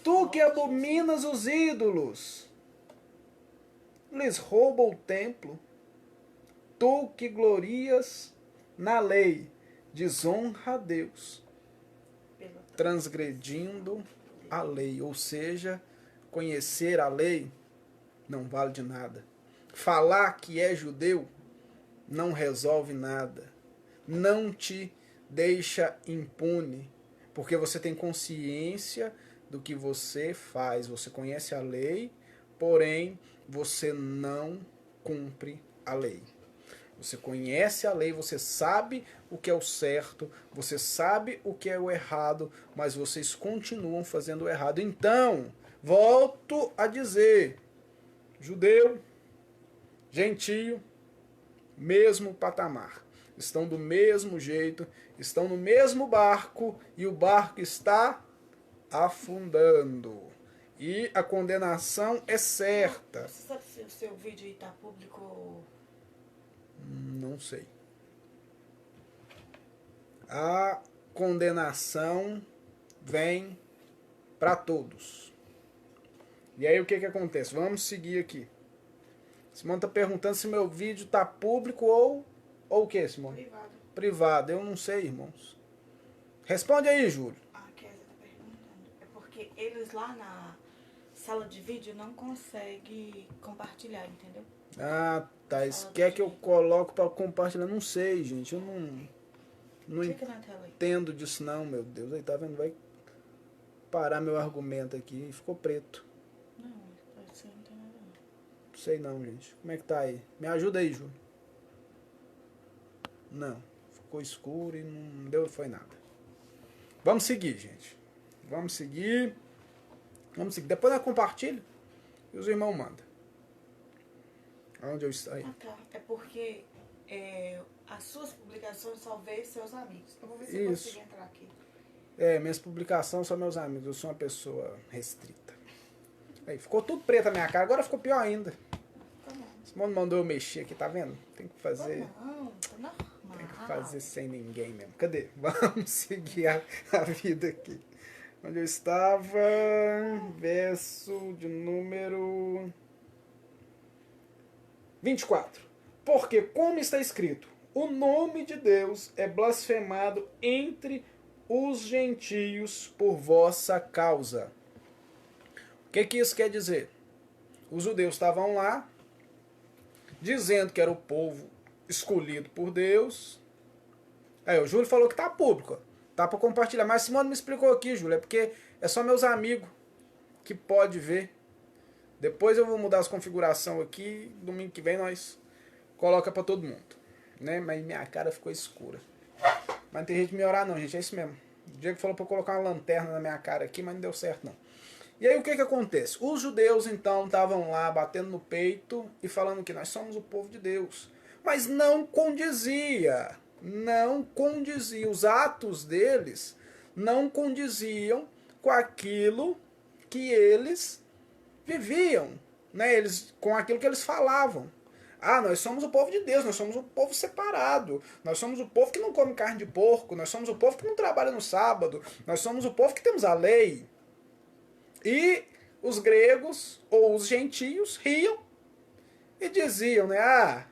Tu que abominas os ídolos, lhes rouba o templo. Tu que glorias na lei, desonra a Deus, transgredindo a lei. Ou seja, conhecer a lei não vale de nada. Falar que é judeu não resolve nada. Não te deixa impune, porque você tem consciência do que você faz. Você conhece a lei, porém você não cumpre a lei. Você conhece a lei, você sabe o que é o certo, você sabe o que é o errado, mas vocês continuam fazendo o errado. Então, volto a dizer, judeu, gentio, mesmo patamar. Estão do mesmo jeito, estão no mesmo barco e o barco está afundando. E a condenação é certa. Você sabe se o seu vídeo aí tá público? Não sei. A condenação vem para todos. E aí o que acontece? Vamos seguir aqui. Simone está perguntando se meu vídeo está público ou o que, Simone? Privado. Privado. Eu não sei, irmãos. Responde aí, Júlio. A Kézia tá perguntando. É porque eles lá na sala de vídeo não conseguem compartilhar, entendeu? Ah, tá. Isso quer que eu coloque para compartilhar? Não sei, gente. Eu não Clica na tela aí. entendo disso não, meu Deus. Aí tá vendo? Vai parar meu argumento aqui. Ficou preto. Não, parece que não tem nada não. Não sei não, gente. Como é que tá aí? Me ajuda aí, Júlio. Não. Ficou escuro e não deu, foi nada. Vamos seguir, gente. Vamos seguir. Vamos seguir. Depois nós compartilha e os irmãos mandam. Onde eu estou aí? Ah, tá. É porque as suas publicações só vê seus amigos. Eu vou ver se eu Isso. consigo entrar aqui. Minhas publicações são meus amigos. Eu sou uma pessoa restrita. Aí, ficou tudo preto na minha cara. Agora ficou pior ainda. Tá bom. Simone mandou eu mexer aqui, tá vendo? Tem que fazer. Não, tá normal. Tem que fazer sem ninguém mesmo. Cadê? Vamos seguir a vida aqui. Onde eu estava. Verso de número 24. Porque, como está escrito, o nome de Deus é blasfemado entre os gentios por vossa causa. O que isso quer dizer? Os judeus estavam lá, dizendo que era o povo escolhido por Deus. Aí o Júlio falou que tá público, ó. Tá para compartilhar. Mas Simone me explicou aqui, Júlio, é porque é só meus amigos que pode ver. Depois eu vou mudar as configurações aqui, domingo que vem nós coloca para todo mundo, né? Mas minha cara ficou escura. Mas não tem jeito de me orar não, gente, é isso mesmo. O Diego falou para eu colocar uma lanterna na minha cara aqui, mas não deu certo não. E aí o que acontece? Os judeus então estavam lá batendo no peito e falando que nós somos o povo de Deus. Mas não condizia, os atos deles não condiziam com aquilo que eles viviam, né? Com aquilo que eles falavam. Ah, nós somos o povo de Deus, nós somos o povo separado, nós somos o povo que não come carne de porco, nós somos o povo que não trabalha no sábado, nós somos o povo que temos a lei. E os gregos, ou os gentios, riam e diziam, né? Ah,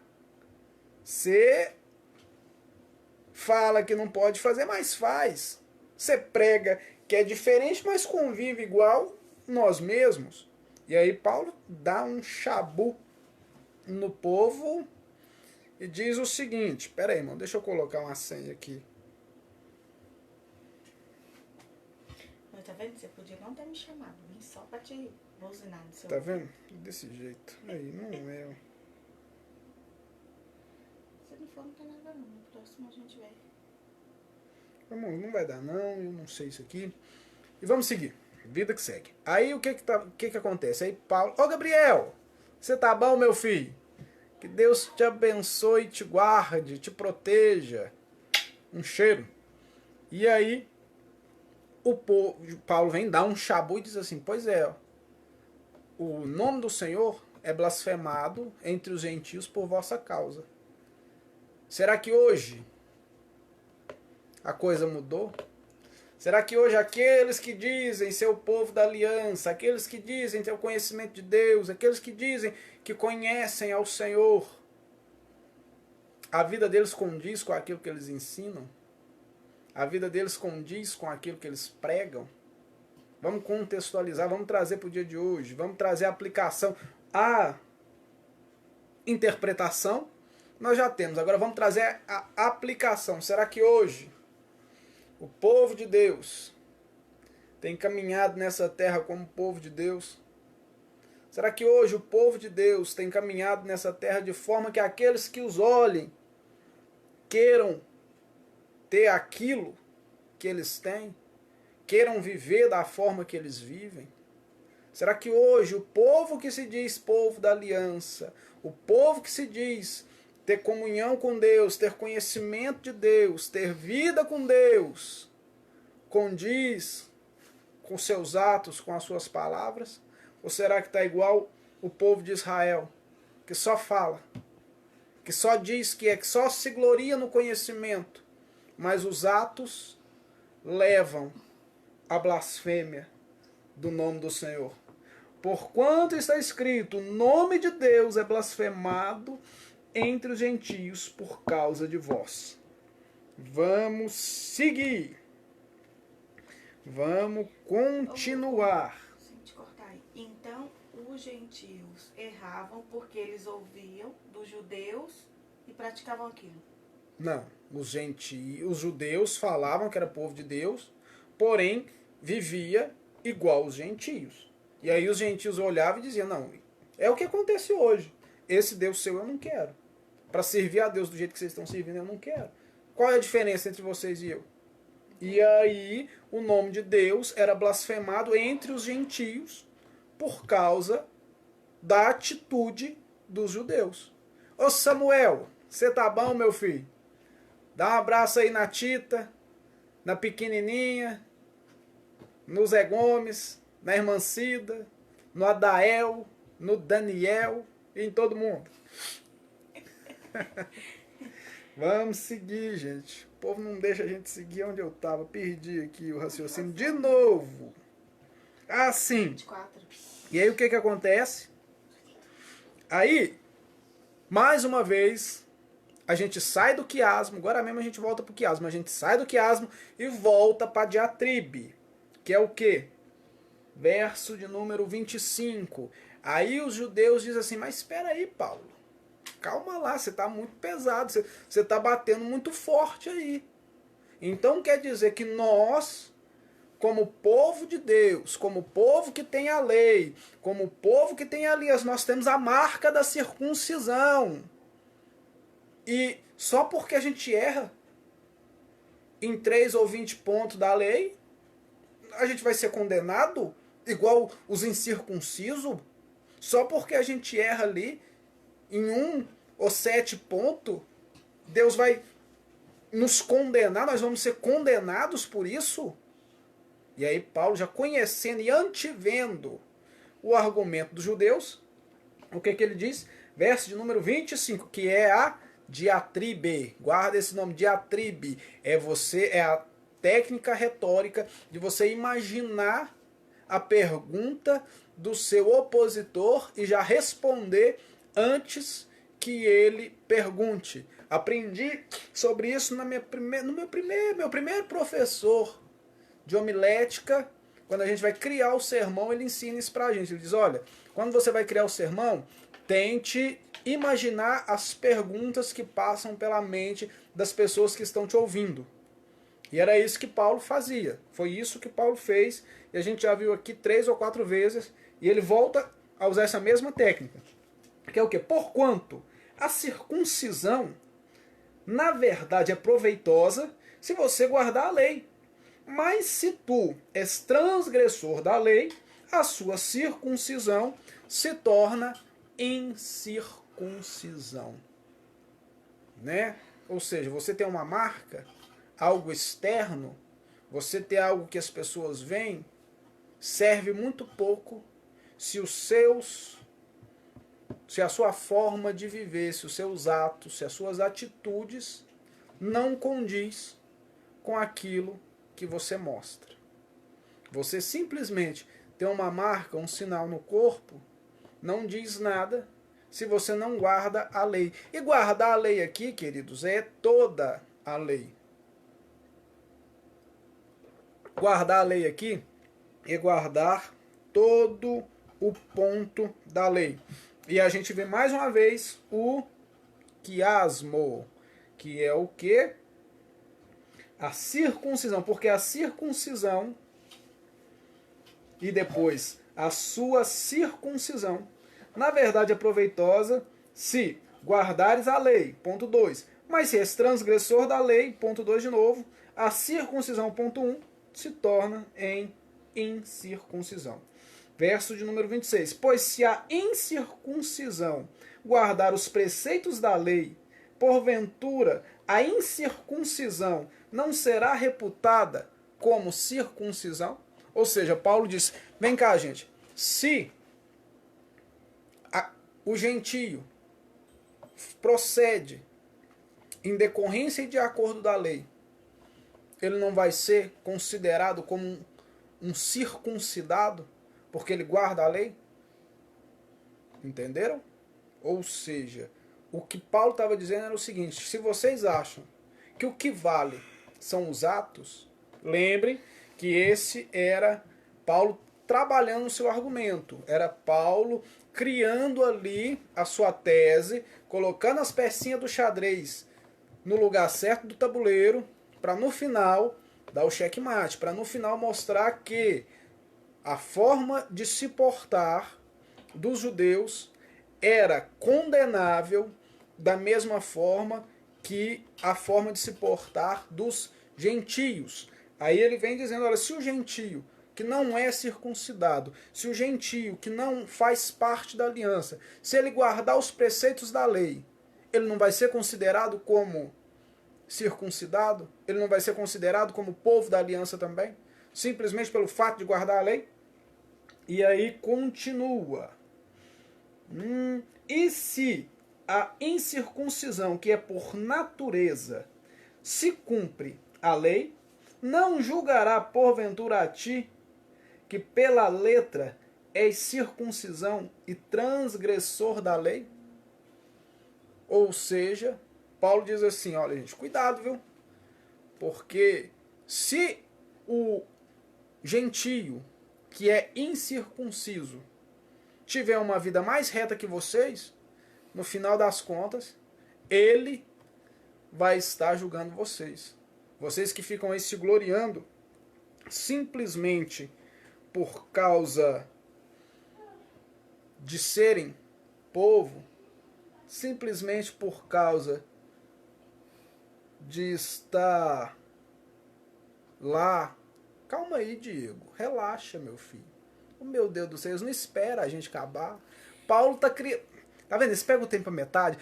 você fala que não pode fazer, mas faz. Você prega que é diferente, mas convive igual nós mesmos. E aí Paulo dá um chabu no povo e diz o seguinte, pera aí, irmão, deixa eu colocar uma senha aqui. Mas tá vendo? Você podia não ter me chamado, vim só pra te buzinar no seu... Tá vendo? Desse jeito. Aí, não é. Se não for, não tem nada não. No próximo a gente vê. Vamos, não vai dar não, eu não sei isso aqui. E vamos seguir. Vida que segue. Aí o que acontece? Aí Paulo, ô Gabriel, Você tá bom, meu filho? Que Deus te abençoe, te guarde, te proteja. Um cheiro. E aí, Paulo vem dar um chabu e diz assim, pois é, o nome do Senhor é blasfemado entre os gentios por vossa causa. Será que hoje a coisa mudou? Será que hoje aqueles que dizem ser o povo da aliança, aqueles que dizem ter o conhecimento de Deus, aqueles que dizem que conhecem ao Senhor, a vida deles condiz com aquilo que eles ensinam? A vida deles condiz com aquilo que eles pregam? Vamos contextualizar, vamos trazer para o dia de hoje, vamos trazer a aplicação, a interpretação, nós já temos. Agora vamos trazer a aplicação. Será que hoje o povo de Deus tem caminhado nessa terra como povo de Deus? Será que hoje o povo de Deus tem caminhado nessa terra de forma que aqueles que os olhem queiram ter aquilo que eles têm? Queiram viver da forma que eles vivem? Será que hoje o povo que se diz povo da aliança, o povo que se diz ter comunhão com Deus, ter conhecimento de Deus, ter vida com Deus, condiz com seus atos, com as suas palavras? Ou será que está igual o povo de Israel, que só fala, que só diz que só se gloria no conhecimento, mas os atos levam à blasfêmia do nome do Senhor? Porquanto está escrito, o nome de Deus é blasfemado entre os gentios por causa de vós. Vamos seguir. Vamos continuar. Sem te cortar aí. Então, os gentios erravam porque eles ouviam dos judeus e praticavam aquilo. Não, os judeus falavam que era povo de Deus, porém vivia igual os gentios. E aí os gentios olhavam e diziam, não, é o que acontece hoje. Esse Deus seu eu não quero. Para servir a Deus do jeito que vocês estão servindo, eu não quero. Qual é a diferença entre vocês e eu? E aí o nome de Deus era blasfemado entre os gentios por causa da atitude dos judeus. Ô Samuel, você tá bom, meu filho? Dá um abraço aí na Tita, na pequenininha, no Zé Gomes, na irmã Cida, no Adael, no Daniel e em todo mundo. Vamos seguir, gente. O povo não deixa a gente seguir onde eu estava. Perdi aqui o raciocínio de novo. Assim. 24. E aí o que acontece? Aí, mais uma vez, a gente sai do quiasmo. Agora mesmo a gente volta para o quiasmo. A gente sai do quiasmo e volta para a diatribe. Que é o quê? Verso de número 25. Aí os judeus dizem assim, mas espera aí, Paulo. Calma lá, você está muito pesado, você está batendo muito forte aí. Então quer dizer que nós, como povo de Deus, como povo que tem a lei, como povo que tem aliança, nós temos a marca da circuncisão. E só porque a gente erra em 3 ou 20 pontos da lei, a gente vai ser condenado igual os incircuncisos? Só porque a gente erra ali em 1 ou 7 pontos, Deus vai nos condenar, nós vamos ser condenados por isso? E aí Paulo, já conhecendo e antevendo o argumento dos judeus, o que ele diz? Verso de número 25, que é a diatribe. Guarda esse nome, diatribe. É a técnica retórica de você imaginar a pergunta do seu opositor e já responder antes que ele pergunte. Aprendi sobre isso no meu primeiro professor de homilética. Quando a gente vai criar o sermão, ele ensina isso pra gente. Ele diz, olha, quando você vai criar o sermão, tente imaginar as perguntas que passam pela mente das pessoas que estão te ouvindo. E era isso que Paulo fazia. Foi isso que Paulo fez. E a gente já viu aqui 3 ou 4 vezes. E ele volta a usar essa mesma técnica. Que é o quê? Porquanto a circuncisão, na verdade, é proveitosa se você guardar a lei. Mas se tu és transgressor da lei, a sua circuncisão se torna incircuncisão, né? Ou seja, você tem uma marca, algo externo, você ter algo que as pessoas veem, serve muito pouco se a sua forma de viver, se os seus atos, se as suas atitudes não condiz com aquilo que você mostra. Você simplesmente ter uma marca, um sinal no corpo, não diz nada se você não guarda a lei. E guardar a lei aqui, queridos, é toda a lei. Guardar a lei aqui é guardar todo o ponto da lei. E a gente vê mais uma vez o quiasmo, que é o quê? A circuncisão, porque a circuncisão e depois a sua circuncisão, na verdade é proveitosa se guardares a lei, ponto 2. Mas se és transgressor da lei, ponto 2 de novo, a circuncisão, ponto 1, se torna em incircuncisão. Verso de número 26. Pois se a incircuncisão guardar os preceitos da lei, porventura a incircuncisão não será reputada como circuncisão? Ou seja, Paulo diz, vem cá, gente, se o gentio procede em decorrência e de acordo da lei, ele não vai ser considerado como um circuncidado, porque ele guarda a lei? Entenderam? Ou seja, o que Paulo estava dizendo era o seguinte, se vocês acham que o que vale são os atos, lembrem que esse era Paulo trabalhando o seu argumento, era Paulo criando ali a sua tese, colocando as pecinhas do xadrez no lugar certo do tabuleiro, para no final dar o checkmate, para no final mostrar que a forma de se portar dos judeus era condenável da mesma forma que a forma de se portar dos gentios. Aí ele vem dizendo, olha, se o gentio que não é circuncidado, se o gentio que não faz parte da aliança, se ele guardar os preceitos da lei, ele não vai ser considerado como circuncidado? Ele não vai ser considerado como povo da aliança também? Simplesmente pelo fato de guardar a lei? E aí continua. E se a incircuncisão, que é por natureza, se cumpre a lei, não julgará porventura a ti, que pela letra és circuncisão e transgressor da lei? Ou seja, Paulo diz assim, olha gente, cuidado, viu? Porque se o gentio, que é incircunciso, tiver uma vida mais reta que vocês, no final das contas, ele vai estar julgando vocês. Vocês que ficam aí se gloriando simplesmente por causa de serem povo, simplesmente por causa de estar lá. Calma aí, Diego. Relaxa, meu filho. Oh, meu Deus do céu, eles não esperam a gente acabar. Paulo tá criando... Tá vendo? Eles pegam o tempo à metade.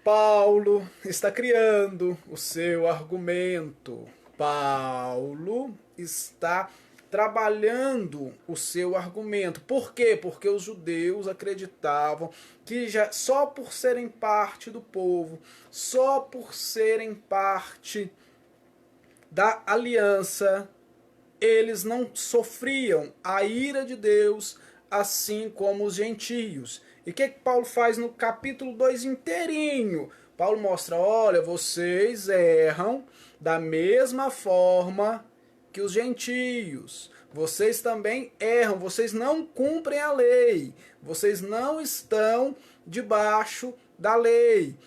Paulo está criando o seu argumento. Paulo está trabalhando o seu argumento. Por quê? Porque os judeus acreditavam que já só por serem parte do povo, só por serem parte da aliança, eles não sofriam a ira de Deus, assim como os gentios. E o que Paulo faz no capítulo 2 inteirinho? Paulo mostra, olha, vocês erram da mesma forma que os gentios. Vocês também erram, vocês não cumprem a lei. Vocês não estão debaixo da lei.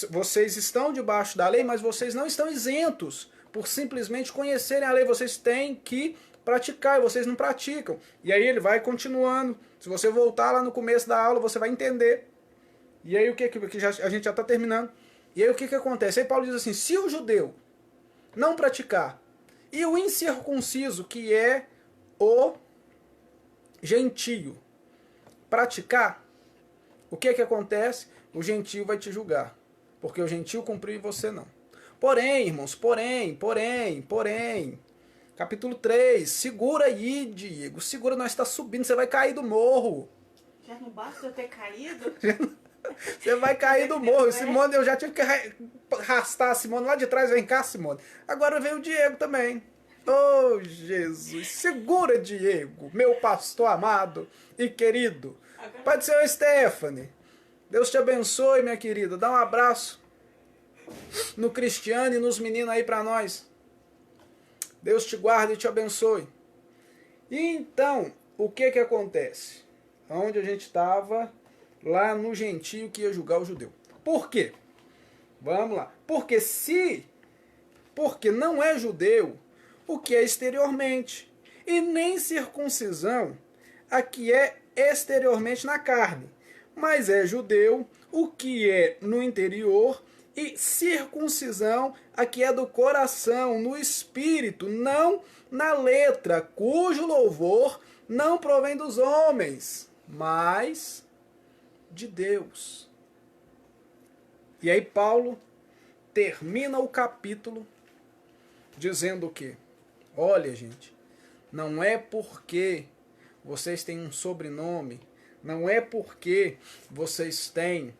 Vocês estão debaixo da lei, mas vocês não estão isentos por simplesmente conhecerem a lei. Vocês têm que praticar e vocês não praticam. E aí ele vai continuando. Se você voltar lá no começo da aula, você vai entender. E aí o que a gente já está terminando. E aí o que acontece? Aí Paulo diz assim, se o judeu não praticar e o incircunciso, que é o gentio, praticar, o que que acontece? O gentio vai te julgar, porque o gentio cumpriu e você não. Porém, irmãos, porém, capítulo 3, segura aí, Diego, segura, nós está subindo, você vai cair do morro. Já não basta eu ter caído? Você vai cair do morro. Simone, eu já tive que arrastar a Simone lá de trás. Vem cá, Simone. Agora veio o Diego também. Oh, Jesus. Segura, Diego, meu pastor amado e querido. Pai do Senhor Stephanie. Deus te abençoe, minha querida. Dá um abraço no Cristiano e nos meninos aí pra nós. Deus te guarde e te abençoe. E então, o que que acontece? Onde a gente estava... lá no gentio que ia julgar o judeu. Por quê? Vamos lá. Porque não é judeu o que é exteriormente, e nem circuncisão a que é exteriormente na carne, mas é judeu o que é no interior, e circuncisão a que é do coração, no espírito, não na letra, cujo louvor não provém dos homens, mas de Deus. E aí Paulo termina o capítulo dizendo o quê? Olha, gente, não é porque vocês têm um sobrenome, não é porque vocês têm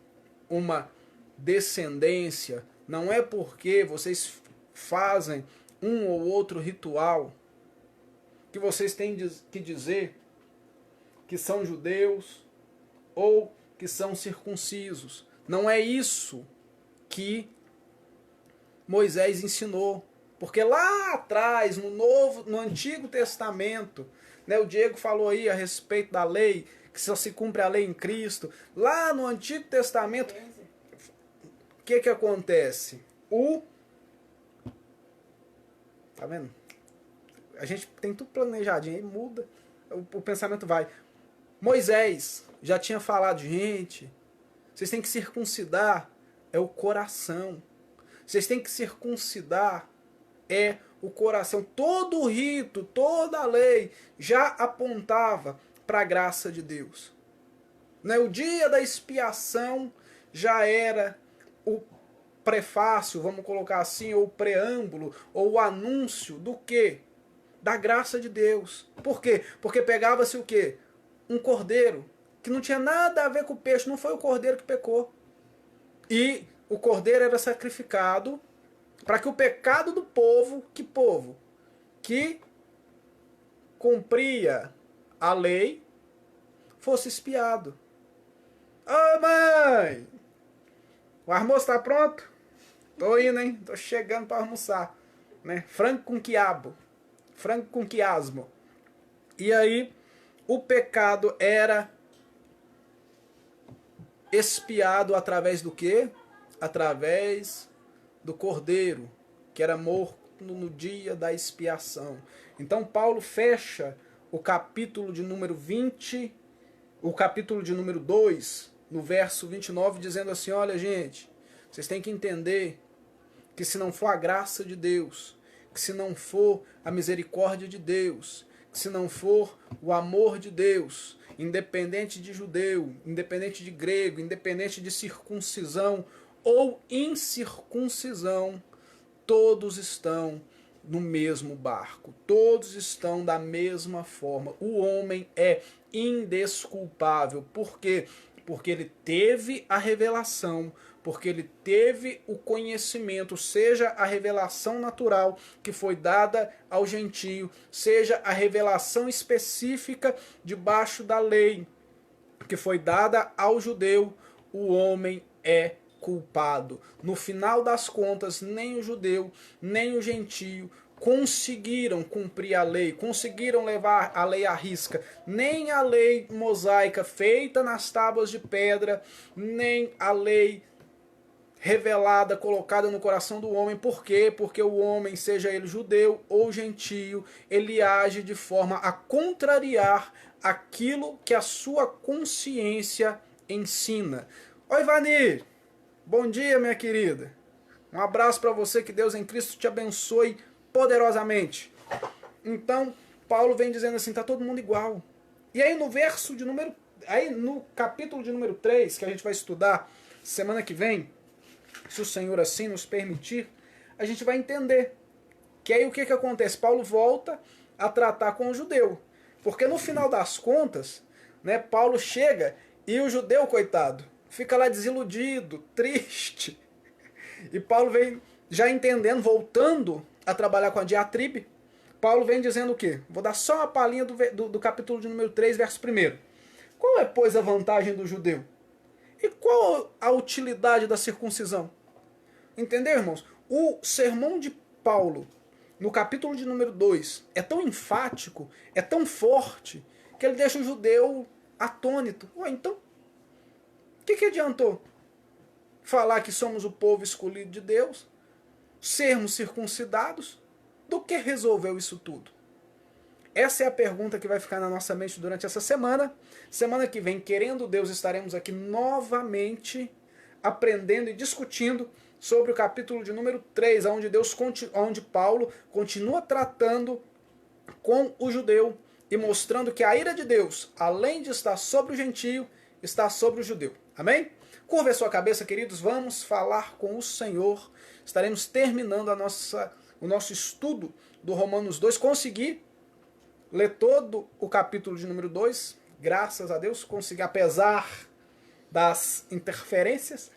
uma descendência, não é porque vocês fazem um ou outro ritual que vocês têm que dizer que são judeus ou que são circuncisos. Não é isso que Moisés ensinou. Porque lá atrás, no Antigo Testamento, né, o Diego falou aí a respeito da lei, que só se cumpre a lei em Cristo. Lá no Antigo Testamento, o que que acontece? Tá vendo? A gente tem tudo planejadinho, aí muda, o pensamento vai. Moisés já tinha falado, gente, vocês têm que circuncidar é o coração. Vocês têm que circuncidar é o coração. Todo o rito, toda a lei já apontava para a graça de Deus. Né? O dia da expiação já era o prefácio, vamos colocar assim, ou o preâmbulo, ou o anúncio do quê? Da graça de Deus. Por quê? Porque pegava-se o quê? Um cordeiro, que não tinha nada a ver com o peixe, não foi o cordeiro que pecou. E o cordeiro era sacrificado para que o pecado do povo, que povo? Que cumpria a lei, fosse expiado. Ô mãe! O almoço tá pronto? Tô indo, hein? Tô chegando para almoçar. Né? Frango com quiabo. Frango com quiasmo. E aí, o pecado era expiado através do quê? Através do cordeiro, que era morto no dia da expiação. Então Paulo fecha o capítulo de número 20, o capítulo de número 2, no verso 29, dizendo assim, olha gente, vocês têm que entender que se não for a graça de Deus, que se não for a misericórdia de Deus, que se não for o amor de Deus, independente de judeu, independente de grego, independente de circuncisão ou incircuncisão, todos estão no mesmo barco, todos estão da mesma forma. O homem é indesculpável. Por quê? Porque ele teve a revelação, porque ele teve o conhecimento, seja a revelação natural que foi dada ao gentio, seja a revelação específica debaixo da lei que foi dada ao judeu, o homem é culpado. No final das contas, nem o judeu, nem o gentio conseguiram cumprir a lei, conseguiram levar a lei à risca. Nem a lei mosaica feita nas tábuas de pedra, nem a lei revelada, colocada no coração do homem. Por quê? Porque o homem, seja ele judeu ou gentio, ele age de forma a contrariar aquilo que a sua consciência ensina. Oi, Vani! Bom dia, minha querida. Um abraço para você, que Deus em Cristo te abençoe poderosamente. Então, Paulo vem dizendo assim, tá todo mundo igual. E aí no verso de número Aí no capítulo de número 3, que a gente vai estudar semana que vem, se o Senhor assim nos permitir, a gente vai entender. Que aí o que acontece? Paulo volta a tratar com o judeu. Porque no final das contas, né, Paulo chega e o judeu, coitado, fica lá desiludido, triste. E Paulo vem já entendendo, voltando a trabalhar com a diatribe. Paulo vem dizendo o quê? Vou dar só uma palhinha do capítulo de número 3, verso 1. Qual é, pois, a vantagem do judeu? E qual a utilidade da circuncisão? Entendeu, irmãos? O sermão de Paulo, no capítulo de número 2, é tão enfático, é tão forte, que ele deixa o judeu atônito. Ué, então, o que adiantou? Falar que somos o povo escolhido de Deus, sermos circuncidados, do que resolveu isso tudo? Essa é a pergunta que vai ficar na nossa mente durante essa semana. Semana que vem, querendo Deus, estaremos aqui novamente aprendendo e discutindo sobre o capítulo de número 3, onde Paulo continua tratando com o judeu e mostrando que a ira de Deus, além de estar sobre o gentio, está sobre o judeu. Amém? Curva a sua cabeça, queridos, vamos falar com o Senhor. Estaremos terminando o nosso estudo do Romanos 2. Consegui ler todo o capítulo de número 2, graças a Deus, consegui, apesar das interferências,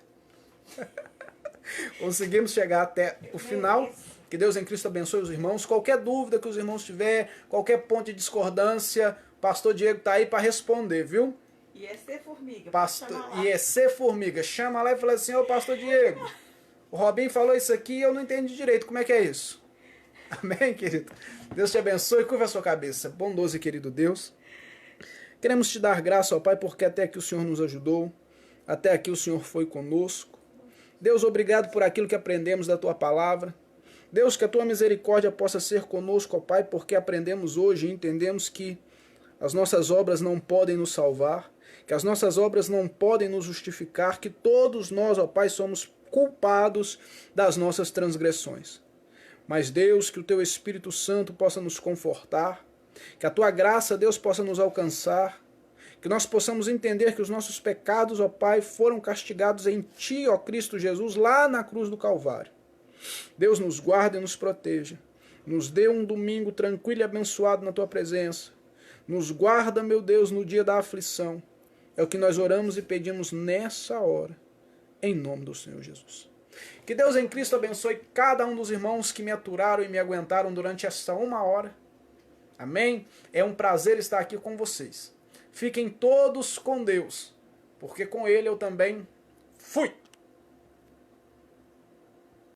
conseguimos chegar até o final. Que Deus em Cristo abençoe os irmãos. Qualquer dúvida que os irmãos tiverem, qualquer ponto de discordância, pastor Diego está aí para responder, viu? IEC Formiga. IEC Formiga. Chama lá e fala assim, ô pastor Diego, o Robinho falou isso aqui e eu não entendi direito. Como é que é isso? Amém, querido? Deus te abençoe. Curva a sua cabeça. Bondoso e querido Deus. Queremos te dar graça, ó Pai, porque até aqui o Senhor nos ajudou. Até aqui o Senhor foi conosco. Deus, obrigado por aquilo que aprendemos da Tua palavra. Deus, que a Tua misericórdia possa ser conosco, ó Pai, porque aprendemos hoje e entendemos que as nossas obras não podem nos salvar, que as nossas obras não podem nos justificar, que todos nós, ó Pai, somos culpados das nossas transgressões. Mas, Deus, que o Teu Espírito Santo possa nos confortar, que a Tua graça, Deus, possa nos alcançar, que nós possamos entender que os nossos pecados, ó Pai, foram castigados em Ti, ó Cristo Jesus, lá na cruz do Calvário. Deus, nos guarde e nos proteja. Nos dê um domingo tranquilo e abençoado na Tua presença. Nos guarda, meu Deus, no dia da aflição. É o que nós oramos e pedimos nessa hora, em nome do Senhor Jesus. Que Deus em Cristo abençoe cada um dos irmãos que me aturaram e me aguentaram durante esta 1 hora. Amém? É um prazer estar aqui com vocês. Fiquem todos com Deus, porque com Ele eu também fui.